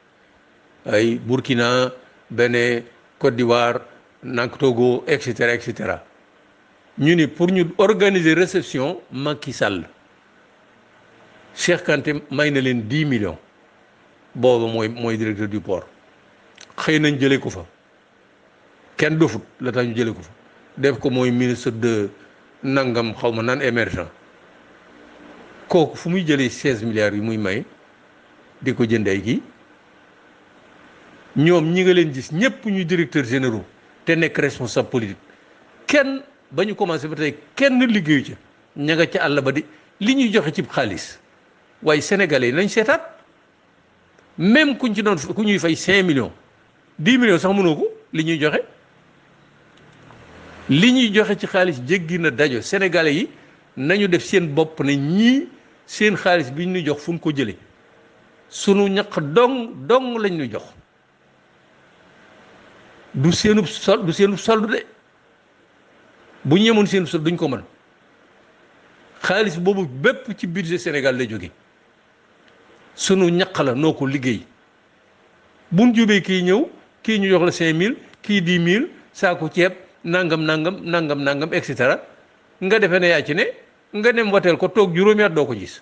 ay Burkina Bénin Côte d'Ivoire nak Togo et cetera ñu ni pour ñu organiser réception Macky Sall Cheikh Kanté may na leen 10 millions booba mooy directeur du port xëy nañ jëlee ko fa kenn dofut la tax ñu jëlee ko fa def ko mooy ministre de nangam xaw ma naan émergent kooku fu muy jëlee 16 milliards yi muy may di ko jënd ay kii ñoom ñi nga leen gis ñëpp ñuy directeur généraux te nekk responsable politique kenn ba ñu commencé ba tey kenn liggéeyu ca ña nga ca àll ba di li ñuy joxe ci xaalis waaye sénégalais yi nañ seetaat même ku ñuy fay 5 millions 10 millions sax mënoo ko li ñuy joxe ci xaalis jéggi na dajo sénégalais yi nañu def seen bopp ne ñii seen xaalis bi ñu jox fu ñu ko jëlee sunu ñaq dong lañ ñu jox du seenub soldu de bu ñu yemoon seenub soldu duñ ko mën xaalis boobu bépp ci budget Sénégal lay jóge sunu ñaq la noo ko liggéey buñ jubee kii ñëw kii ñu jox la 5000 kii 10 000 saako ceeb nangam et cetera nga defee ne yaa ci ne nga dem wateel ko toog juróomi at doo ko gis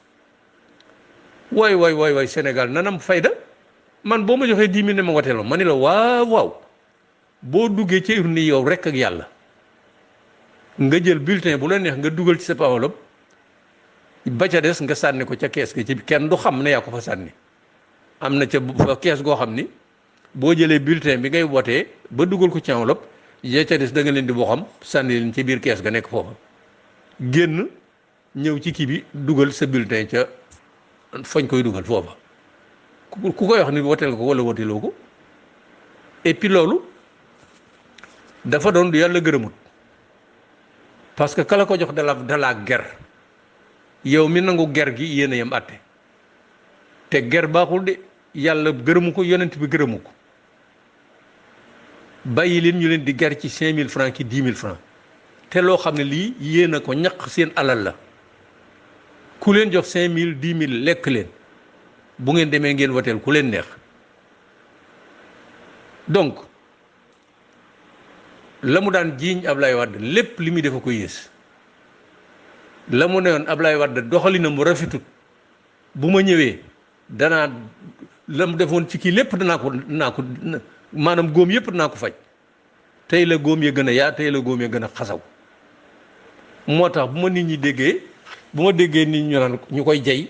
waay Sénégal nanam fayda man boo ma joxee 10 000 ne ma wateel ma ni la waaw boo duggee ci urne yow rek ak yàlla nga jël bulletin bu la neex nga dugal ci sa enveloppe ba ca des nga sànni ko ca kees ga ci kenn du xam ne yaa ko fa sànni. am na ca fa kees goo xam ni boo jëlee bulletin bi ngay wotee ba dugal ko ci enveloppe ya ca des da nga leen di boo xam sànni leen ci biir kees ga nekk foofa génn ñëw ci kii bi dugal sa bulletin ca fañ koy dugal foofa ku koy wax ni woteel ko wala woteeloo ko. et puis loolu dafa doon du yàlla gërëmut parce que kala ko jox dalaa ger yow mi nangu ger gi yéen a yem àtte te ger baaxul de yàlla gërëmu ko yonent bi gërëmu ko. bàyyi leen ñu leen di ger ci 5000 francs ki 10 000 francs te loo xam ne lii yéen a ko ñaq seen alal la ku leen jox 5000 10 000 lekk leen bu ngeen demee ngeen woteel ku leen neex. donc la mu daan jiiñ Ablaye Wade lépp li muy defa ko yées la mu ne woon Ablaye Wade doxalina mu rafetut bu ma ñëwee danaa la mu defoon ci kii lépp danaa ko maanaam góom yëpp dinaa ko faj tey la góom ya gën a yaa tey la góom ya gën a xasaw. moo tax bu ma nit ñi déggee bu ma déggee nit ñu naan ñu koy jay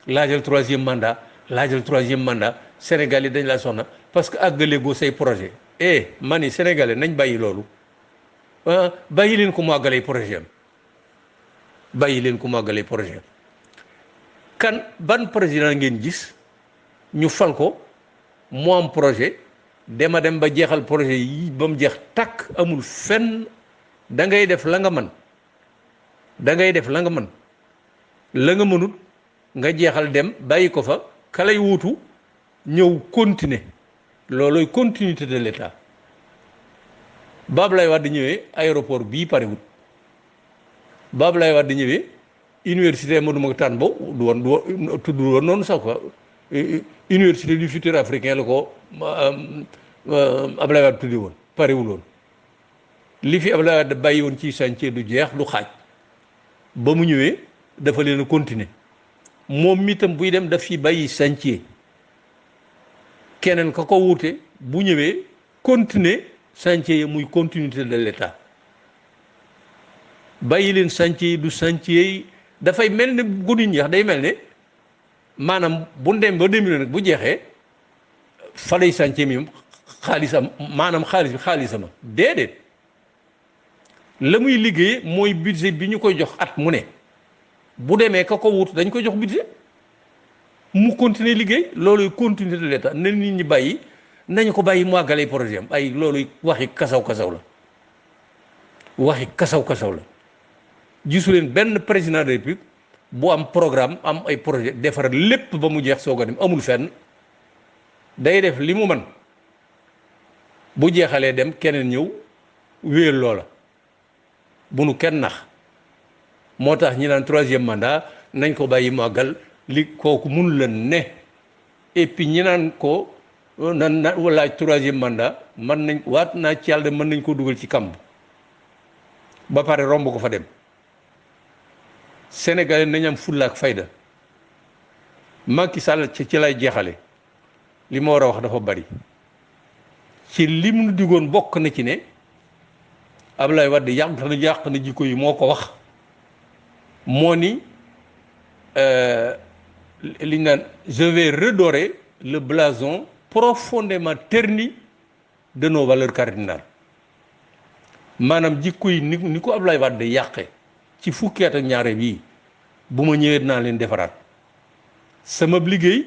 laajal 3e mandat laajal 3e mandat Sénégal yi dañ laa soxna parce que àggale goo say projet man ni sénégalais nañ bàyyi loolu bàyyi leen ko mu àggalee projet am bàyyi leen ko mu àggalee projet am kan ban président ngeen gis ñu fal ko mu am projet dem ba jeexal projet yi ba mu jeex takk amul fenn da ngay def la nga mën da ngay def la nga mën la nga mënut nga jeexal dem bàyyi ko fa ka lay wuutu ñëw continuer loolooy continuité de l'État. ba Abdoulaye Wade ñëwee aéroport bii parewut ba Abdoulaye Wade ñëwee université Amadou Mahtar Mbow du woon tudd woon noonu sax quoi université du futur africain la ko Abdoulaye Wade tuddi woon parewul woon li fi Abdoulaye Wade bàyyi woon ci chantier du jeex du xaaj ba mu ñëwee dafa leen a continuer moom mi tam buy dem daf fi bàyyi chantier keneen ka ko wuute bu ñëwee continuer chantier yi muy continuité de l'État bàyyi leen chantier yi du chantier yi dafay mel ne guddi ñeex day mel ne maanaam bu dem ba 2000 nag bu jeexee fa lay chantier mi xaalisam maanaam xaalisama déedéet la muy liggéey mooy budget bi ñu koy jox at mu ne bu demee ka ko wut dañ koy jox budget mu continuer liggéey looluy continuité de l'État na nit ñi bàyyi nañu ko bàyyi mu àggalee projet am ay looluy waxi kasaw-kasaw la waxi kasaw-kasaw la gisu leen benn président de la République bu am programme am ay projet defar lépp ba mu jeex soog a dem amul fenn day def li mu man bu jeexalee dem keneen ñëw wéyal loola bu nu kenn nax moo tax ñi naan 3e mandat nañ ko bàyyi mu àggal li kooku mun la ne et puis ñi naan ko na wala 3e mandat mën nañ waat naa ci yàlla mën nañ koo dugal ci kamb ba pare romb ko fa dem Sénégalais nañ am fulla ak fayda Macky Sall ci lay jeexale li ma war a wax dafa bari ci li mu digoon bokk na ci ne Abdoulaye Wade yàq na jikko yi moo ko wax moo ni li ñu naan je vais redorer le blason profondément terni de nos valeurs cardinales maanaam jikko yi ni ko Abdoulaye Wade yàqe ci fukki at ak ñaare bii bu ma ñëwee dinaa leen defaraat sama liggéey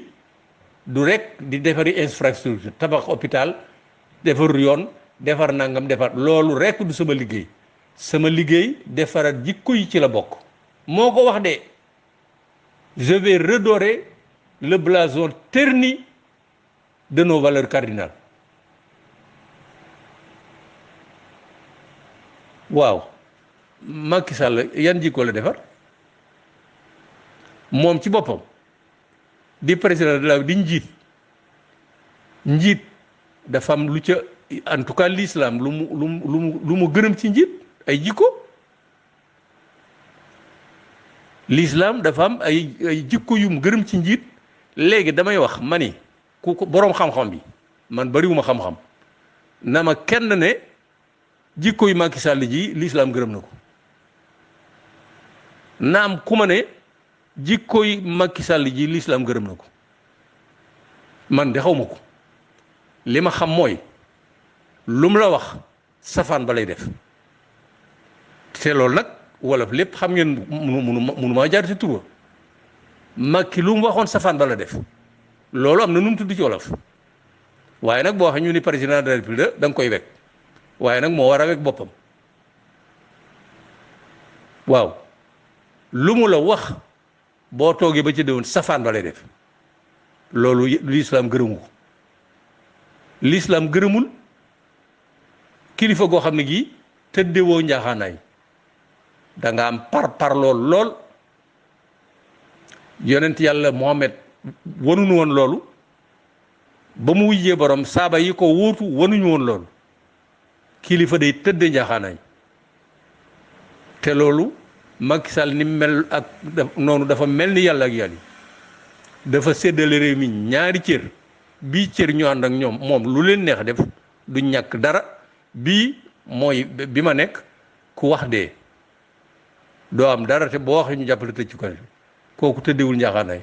du rek di defari infrastructure tabax hôpital defar yoon defar nangam defar loolu rek du sama liggéey defaraat jikko yi ci la bokk moo ko wax de je vais redorer le blason terni de nos valeurs cardinales waaw Macky Sall yan jikko la defar moom ci boppam di président de la di njiit dafa am lu ca en tout cas l'islam lu mu gërëm ci njiit ay jikko l'islam dafa am ay jikko yu mu gërëm ci njiit léegi damay wax ma ni ku ko boroom xam-xam bi man bariwuma xam-xam na ma kenn ne jikko yu Macky Sall ji l'islam gërëm na ko naam ku ma ne jikkooy Macky Sall ji lislaam gërëm na ko man de xaw ma ko li ma xam mooy lu mu la wax safaan ba lay def te loolu nag wolof lépp xam ngeen munu maa jaar ci tur Macky lu mu waxoon safaan ba la def loolu am na nu mu tudd ci wolof waaye nag boo waxee ñu ni président de la République da nga koy wekk waaye nag moo war a wekk boppam waaw lu mu la wax boo toogee ba ci déwén safaan ba lay def loolu lislaam gërëmu ko lislaam gërëmul kilifa goo xam ne gii tëddewoo njaaxaanaay da nga am par lool yonent yàlla Muhammad wanuñu woon loolu ba mu wujjee borom saaba yi ko wuutu wanuñu woon loolu kilifa day tëdde njaaxaanaay te loolu Macky Sall ni mel ak noonu dafa mel ni yàlla ak yàlla dafa séddale réew mi ñaari cër bii cër ñu ànd ak ñoom moom lu leen neex def du ñàkk dara bii mooy bi ma nekk ku wax dee doo am dara te boo waxee ñu jàppale tëj ci ko kooku tëddewul njaaxaanaay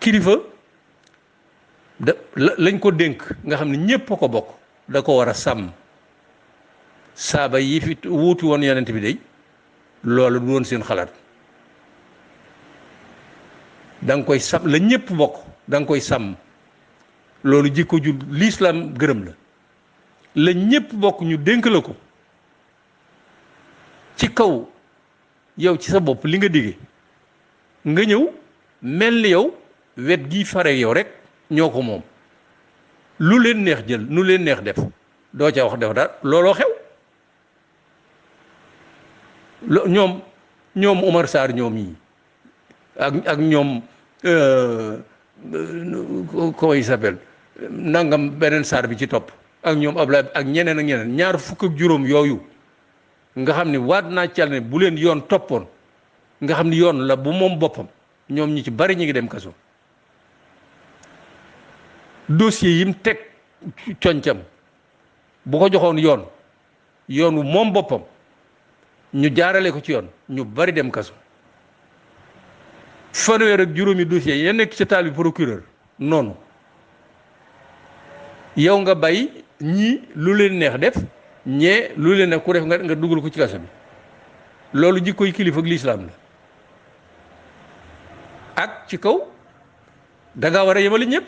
kilifa da lañ ko dénk nga xam ne ñépp a ko bokk da ko war a sàmm saaba yi fi wuuti woon yonent bi day loolu du woon seen xalaat da nga koy sàmm la ñépp bokk da nga koy sàmm loolu jikko ju lislaam gërëm la ñépp bokk ñu dénk la ko ci kaw yow ci sa bopp li nga digge nga ñëw mel ni yow wet gi fare yow rek ñoo ko moom lu leen neex jël nu leen neex def doo ca wax def daal looloo xew ñoom Omar Sarr ñoom yi ak ñoom comment il s'appelle nangam beneen Sarr bi ci topp ak ñoom Ablaye ak ñeneen ñaar fukk ak juróom yooyu nga xam ni waat naa cal ne bu leen yoon toppoon nga xam ni yoon la bu moom boppam ñoom ñi ci bari ñu ngi dem kaso dossier yim teg concam bu ko joxoon yoon wu moom boppam ñu jaarale ko ci yoon ñu bari dem kaso fanweer ak juróomi dossier ya nekk ci taal bi procureur noonu yow nga bay ñii lu leen neex def ñee lu leen neex ku def nga dugal ko ci kaso bi loolu jikkoy kilifa ak lislaam la ak ci kaw da ngaa war a yemale ñëpp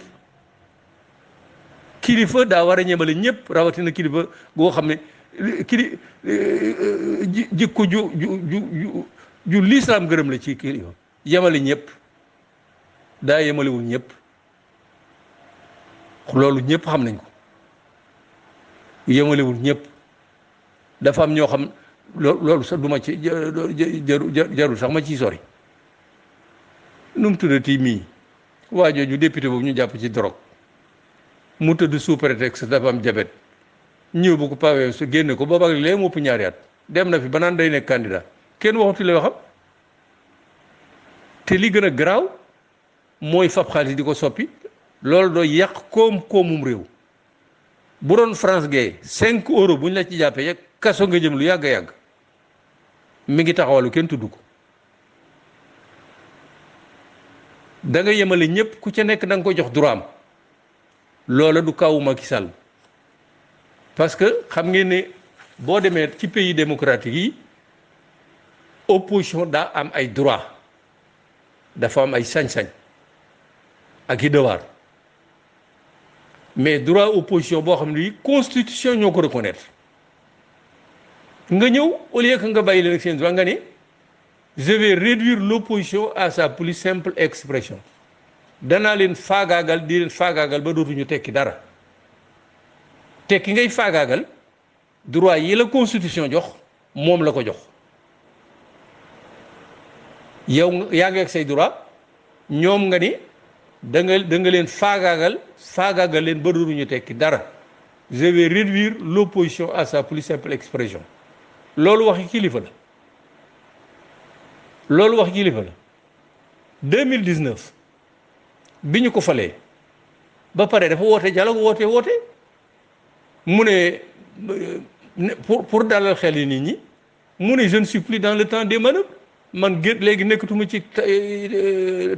kilifa daa war a yemale ñëpp rawatina kilifa goo xam ne jikko ju lislaam gërëm la ci kilifa yemale ñëpp daa yemalewul ñëpp loolu ñëpp xam nañ ko yemalewul ñëpp dafa am ñoo xam loolu sax du ma ci jarul sax ma ciy sori nu mu tuddati mii waa jooju député boobu ñu jàpp ci drogue mu tëdd sous prétexte dafa am jabet ñëw bu ko pawee su génne ko booba ak léegi mu ëpp ñaari at dem na fi ba naan day nekk candidat kenn waxatu la waxam te li gën a garaaw mooy fab xaalis di ko soppi loolu doo yàq koomum réew bu doon France gay 5 euros bu ñu la ci jàppee yeg kaso nga jëm lu yàgg yàgg mi ngi taxawalu kenn tudd ko da nga yemale ñëpp ku ca nekk da nga ko jox droit am loola du kawu Macky Sall parce que xam ngeen ne boo demee ci pays démocratique yi opposition daa am ay droit dafa am ay sañ-sañ ak i devoir mais droit opposition boo xam ne constitution ñoo ko reconnaître nga ñëw au lieu que nga bàyyi leen ak seen droit nga ne je vais réduire l'opposition à sa plus simple expression danaa leen faagaagal di leen faagaagal ba dootuñu tekki dara tekki ngay faagaagal droit yi la constitution jox moom la ko jox yow yaa ngi ak say droit ñoom nga ni da nga leen faagaagal leen ba dootuñu tekki dara je vais réduire l'opposition à sa plus simple expression loolu waxi kilifa la loolu wax kilifa la 2019 bi ñu ko falee ba pare dafa woote dialogue woote mu ne pour dalal xel yi nit ñi mu ne je ne suis plus dans le temps des manœuvres man gën léegi nekkatuma ci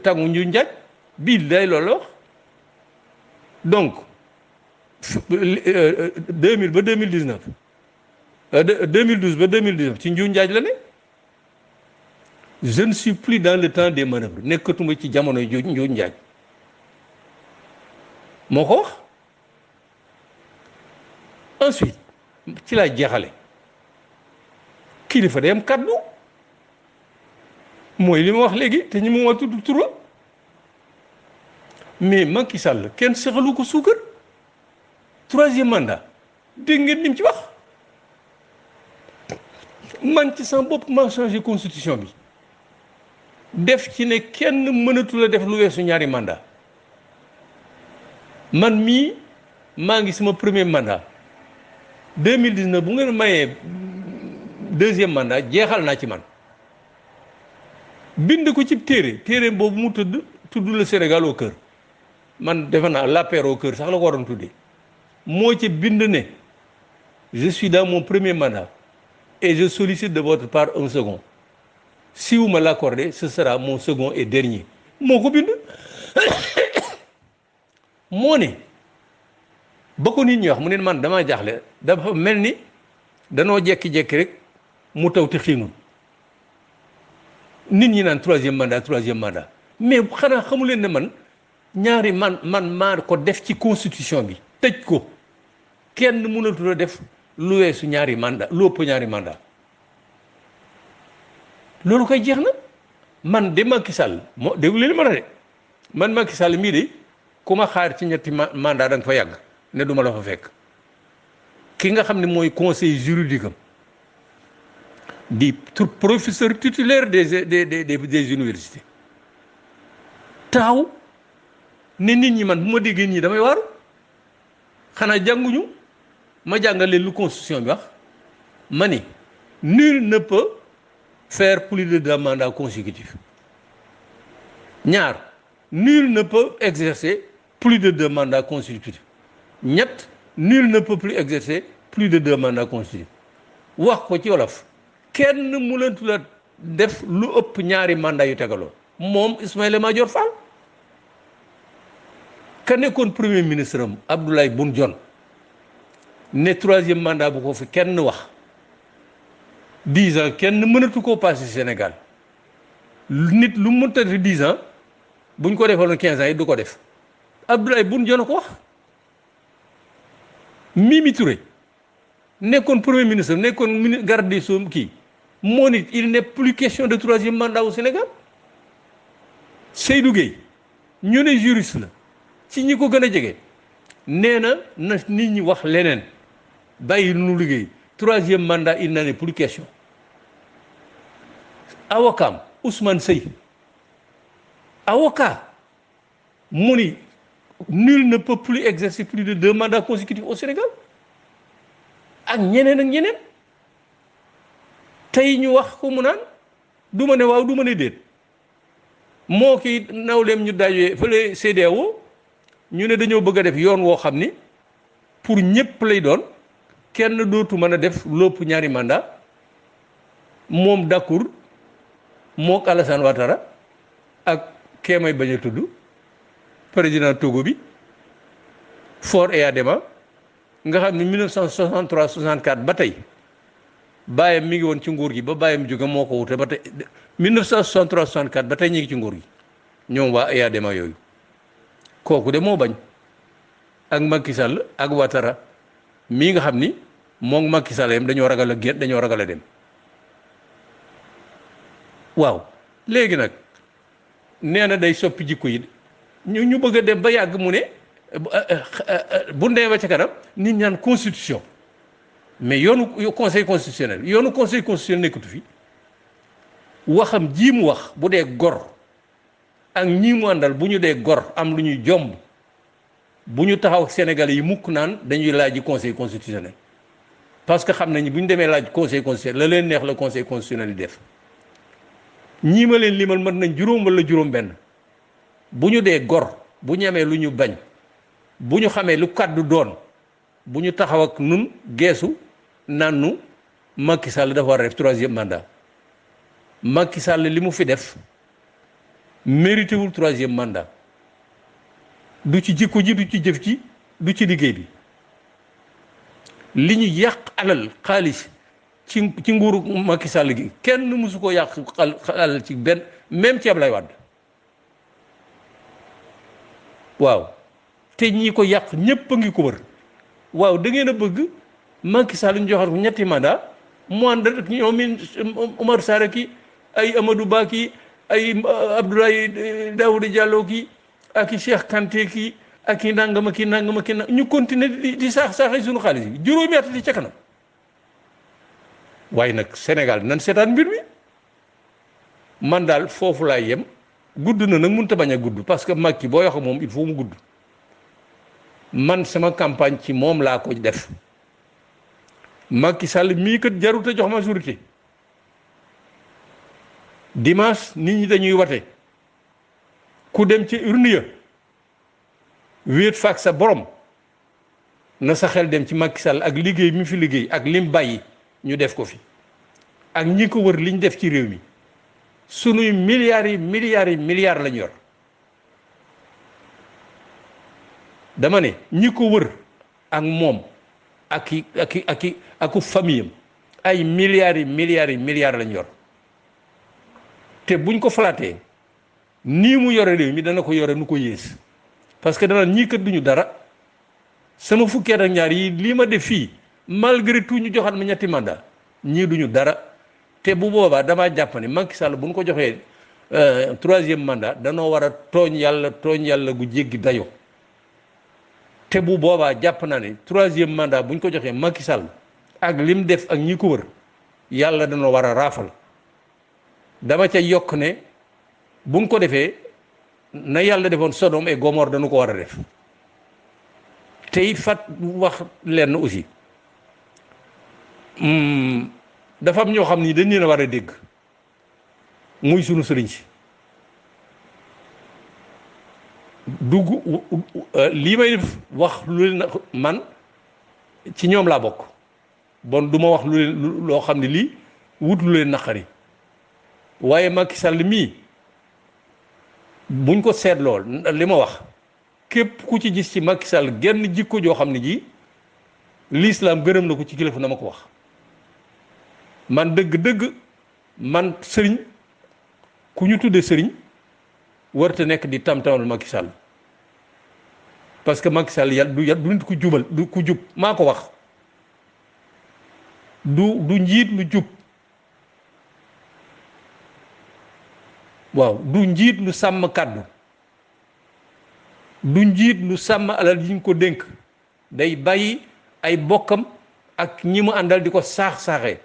tàngu ñu njaaj bii day loolu la wax donc 2000 ba 2019 2012 ba 2019 ci nju njaaj la ne je ne suis plus dans le temps des manœuvres nekkatuma ci jamono nju njaaj moo ko wax ensuite ci laa jeexale kilifa day am kaddu mooy li ma wax léegi te ñu ma wax tudd tura mais Macky Sall kenn sexalu ko suukar 3e mandat dégg ngeen ni mu ci wax man ci sama bopp maa changé constitution bi def ci ne kenn mënatu la def lu weesu 2 mandat man mii maa ngi sama 1er mandat 2019 bu ngeen mayee 2e mandat jeexal naa ci man bind ko ci téere boobu mu tudd le Sénégal au cœur man defe naa l'APR au cœur sax la ko waroon tuddee moo ci bind ne je suis dans mon 1er mandat et je sollicite de votre part un second si vous me l'accordez ce sera mon second et dernier moo ko bind moo ne ba ko nit ñi wax mu ne man damaa jaaxle dafa mel ni danoo jekki-jekki rek mu taw te xiinul nit ñi naan 3e mandat mais xanaa xamu leen ne man man maa ko def ci constitution bi tëj ko kenn mënatul a def lu weesu 2 mandat lu ëpp 2 mandat loolu koy jeex na man de Macky Sall moo déglu leen ma de man Macky Sall mii de ku ma xaar ci 3 mandat da nga fa yàgg ne duma la fa fekk ki nga xam ne mooy conseil juridique am di professeur titulaire des universités taxaw ne nit ñi man bu ma déggee ñii damay waaru xanaa jànguñu ma jàngal leen lu constitution bi wax ma ni nul ne peut faire plus de 2 mandats consécutifs ñaar nul ne peut exercer plus de 2 mandats consécutifs ñett nul ne peut plus exercer plus de 2 mandats consécutifs wax ko ci wolof kenn mënatu la def lu ëpp 2 mandat yu tegaloo moom Ismaïla Madior Fall ka nekkoon premier ministre am Abdoulaye Boun Dionne ne 3e mandat bu ko fi kenn wax 10 ans kenn mënatu koo passé Sénégal nit lu mu mënta 10 ans buñ ko defaloon 15 ans yi du ko def Abdoulaye Boun Dionne ko wax Mimi Touré nekkoon premier ministre nekkoon garde des Sceaux kii moo nit il n'est plus question de 3e mandat au Sénégal Seydou Gueye ñu ne juriste la ci ñi ko gën a jege nee na nit ñi wax leneen bàyyi nu liggéey 3e mandat il n'en est plus question avocat Ousmane Seye avocat mu ni nul ne peut plus exercer plus de 2 mandats consécutifs au Sénégal ak ñeneen tey ñu wax ko mu naan du ma ne waaw du ma ne déet moo kii nawleem ñu dajee fële CEDEAO ñu ne dañoo bëgg a def yoon woo xam ni pour ñëpp lay doon kenn dootu mën a def lépp 2 mandat moom d'accord mook Alassane Ouattara ak kee may bañ a tudd président Togo bi Faure Eyadema nga xam ne 1963 64 ba tey bàyyam mi ngi woon ci nguur gi ba bàyyam jóge moo ko wute ba tey 1963 64 ba tey ñu ngi ci nguur gi ñoom waa Eyadema yooyu kooku de moo bañ ak Macky Sall ak Ouattara mii nga xam ni moom Macky Sall yam dañoo ragal a génn dañoo ragal a dem waaw léegi nag nee na day soppi jikko yi ñu bëgg a dem ba yàgg mu ne bu ndee ba ca kanam nit ñaan constitution mais yoonu conseil constitutionnel nekkatu fi waxam ji mu wax bu dee gor ak ñii mu àndal bu ñu dee gor am lu ñuy jomb bu ñu taxaw Sénégalais yi mukk naan dañuy laaj conseil constitutionnel parce que xam nañu bu ñu demee laaj conseil constitutionnel la leen neex la conseil constitutionnel yi def ñii ma leen limal mën nañ juróom wala juróom benn bu ñu dee gor bu ñu amee lu ñu bañ bu ñu xamee lu kàddu doon bu ñu taxaw ak nun geesu naan nu Macky Sall dafa war a def 3e mandat. Macky Sall li mu fi def mérité wul 3e mandat du ci jikko ji, du ci jëf ji, du ci liggéey bi. li ñu yàq alal xaalis ci nguuru Macky Sall gi kenn mësu ko yàq alal ci benn, même ci Ablaye Wade. waaw te ñi ko yàq ñépp a ngi ko wër. waaw da ngeen a bëgg Macky Sall ñu joxal ko ñetti mandat mu ànd ak ñoom Omar Sarr ki ay Amadou Ba ki ay Abdoulaye Daouda Diallo ki ak i Cheikh Kanté ki ak i nangama ki ñu continuer di saax-saaxee suñu xaalis yi juróomi at di ca kanam. waaye nag Sénégal nan seetaan mbir mi. man daal foofu laay yem. gudd na nag mënut a bañ a gudd parce que Macky boo wax moom il faut mu gudd. man sama campagne ci moom laa ko def. Macky Sall mii kat jarut a jox majorité. dimanche nit ñi dañuy wate ku dem ci urne ya wéet faak sa borom na sa xel dem ci Macky Sall ak liggéey mi fi liggéey ak lim bàyyi ñu def ko fi ak ñi ko wër liñ def ci réew mi sunuy milliards lañ yor. dama ne ñi ko wër ak moom aku famille am ay milliards lañ yor. te buñ ko falaatee nii mu yore réew mi dana ko yore nu ko yées parce que dana ñii kat duñu dara sama fukki at ak ñaar yi lii ma def fii malgré tout ñu joxaat ma ñetti mandat ñii duñu dara. te bu boobaa damaa jàpp ne Macky Sall bu ñu ko joxee 3e mandat danoo war a tooñ yàlla gu jéggi dayo te bu boobaa jàpp naa ne 3e mandat bu ñu ko joxee Macky Sall ak lim def ak ñi ko wër yàlla danoo war a raafal. dama ca yokk ne buñ ko defee na yàlla defoon Sodome et Gomorrhe dañu ko war a def. tey fat wax lenn aussi dafa am ñoo xam ni dañ leen a war a dégg muy sunu sëriñ si dugg lii may def wax lu leen man ci ñoom laa bokk bon du ma wax lu leen loo xam ne lii wut lu leen naqari. waaye Macky Sall mii buñ ko seetloo li ma wax képp ku ci gis ci Macky Sall genn jikko joo xam ne ji l'islam gërëm na ko ci kilifa na ma ko wax. man dëgg-dëgg man sëriñ ku ñu tuddee sëriñ warta nekk di tam-tamal Macky Sall parce que Macky Sall yàlla du nit ku jubal du ku jub maa ko wax du njiit lu jub. waaw du njiit lu sàmm kàddu du njiit lu sàmm alal yi ñu ko dénk day bàyyi ay bokkam ak ñi mu àndal di ko saax-saaxee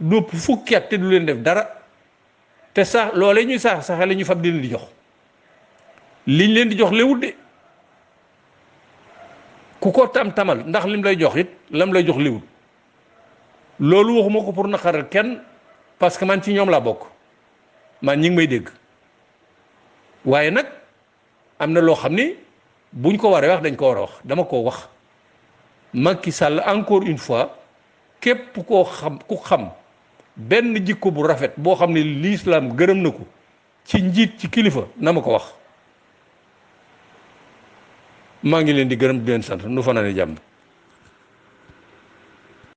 lépp fukki at te du leen def dara te saax loolee ñuy saax-saaxee la ñu fab di leen di jox liñ leen di jox léwut de ku ko tam-tamal ndax lim lay jox it lam lay jox léwut loolu waxuma ko pour naqaral kenn parce que man ci ñoom laa bokk man ñi ngi may dégg waaye nag am na loo xam ni buñ ko waree wax dañ ko war a wax dama ko wax Macky Sall encore une fois képp koo xam ku xam benn jikko bu rafet boo xam ne l'islam gërëm na ko ci njiit ci kilifa na ma ko wax maa ngi leen di gërëm di leen sant nu fanaane jàmm.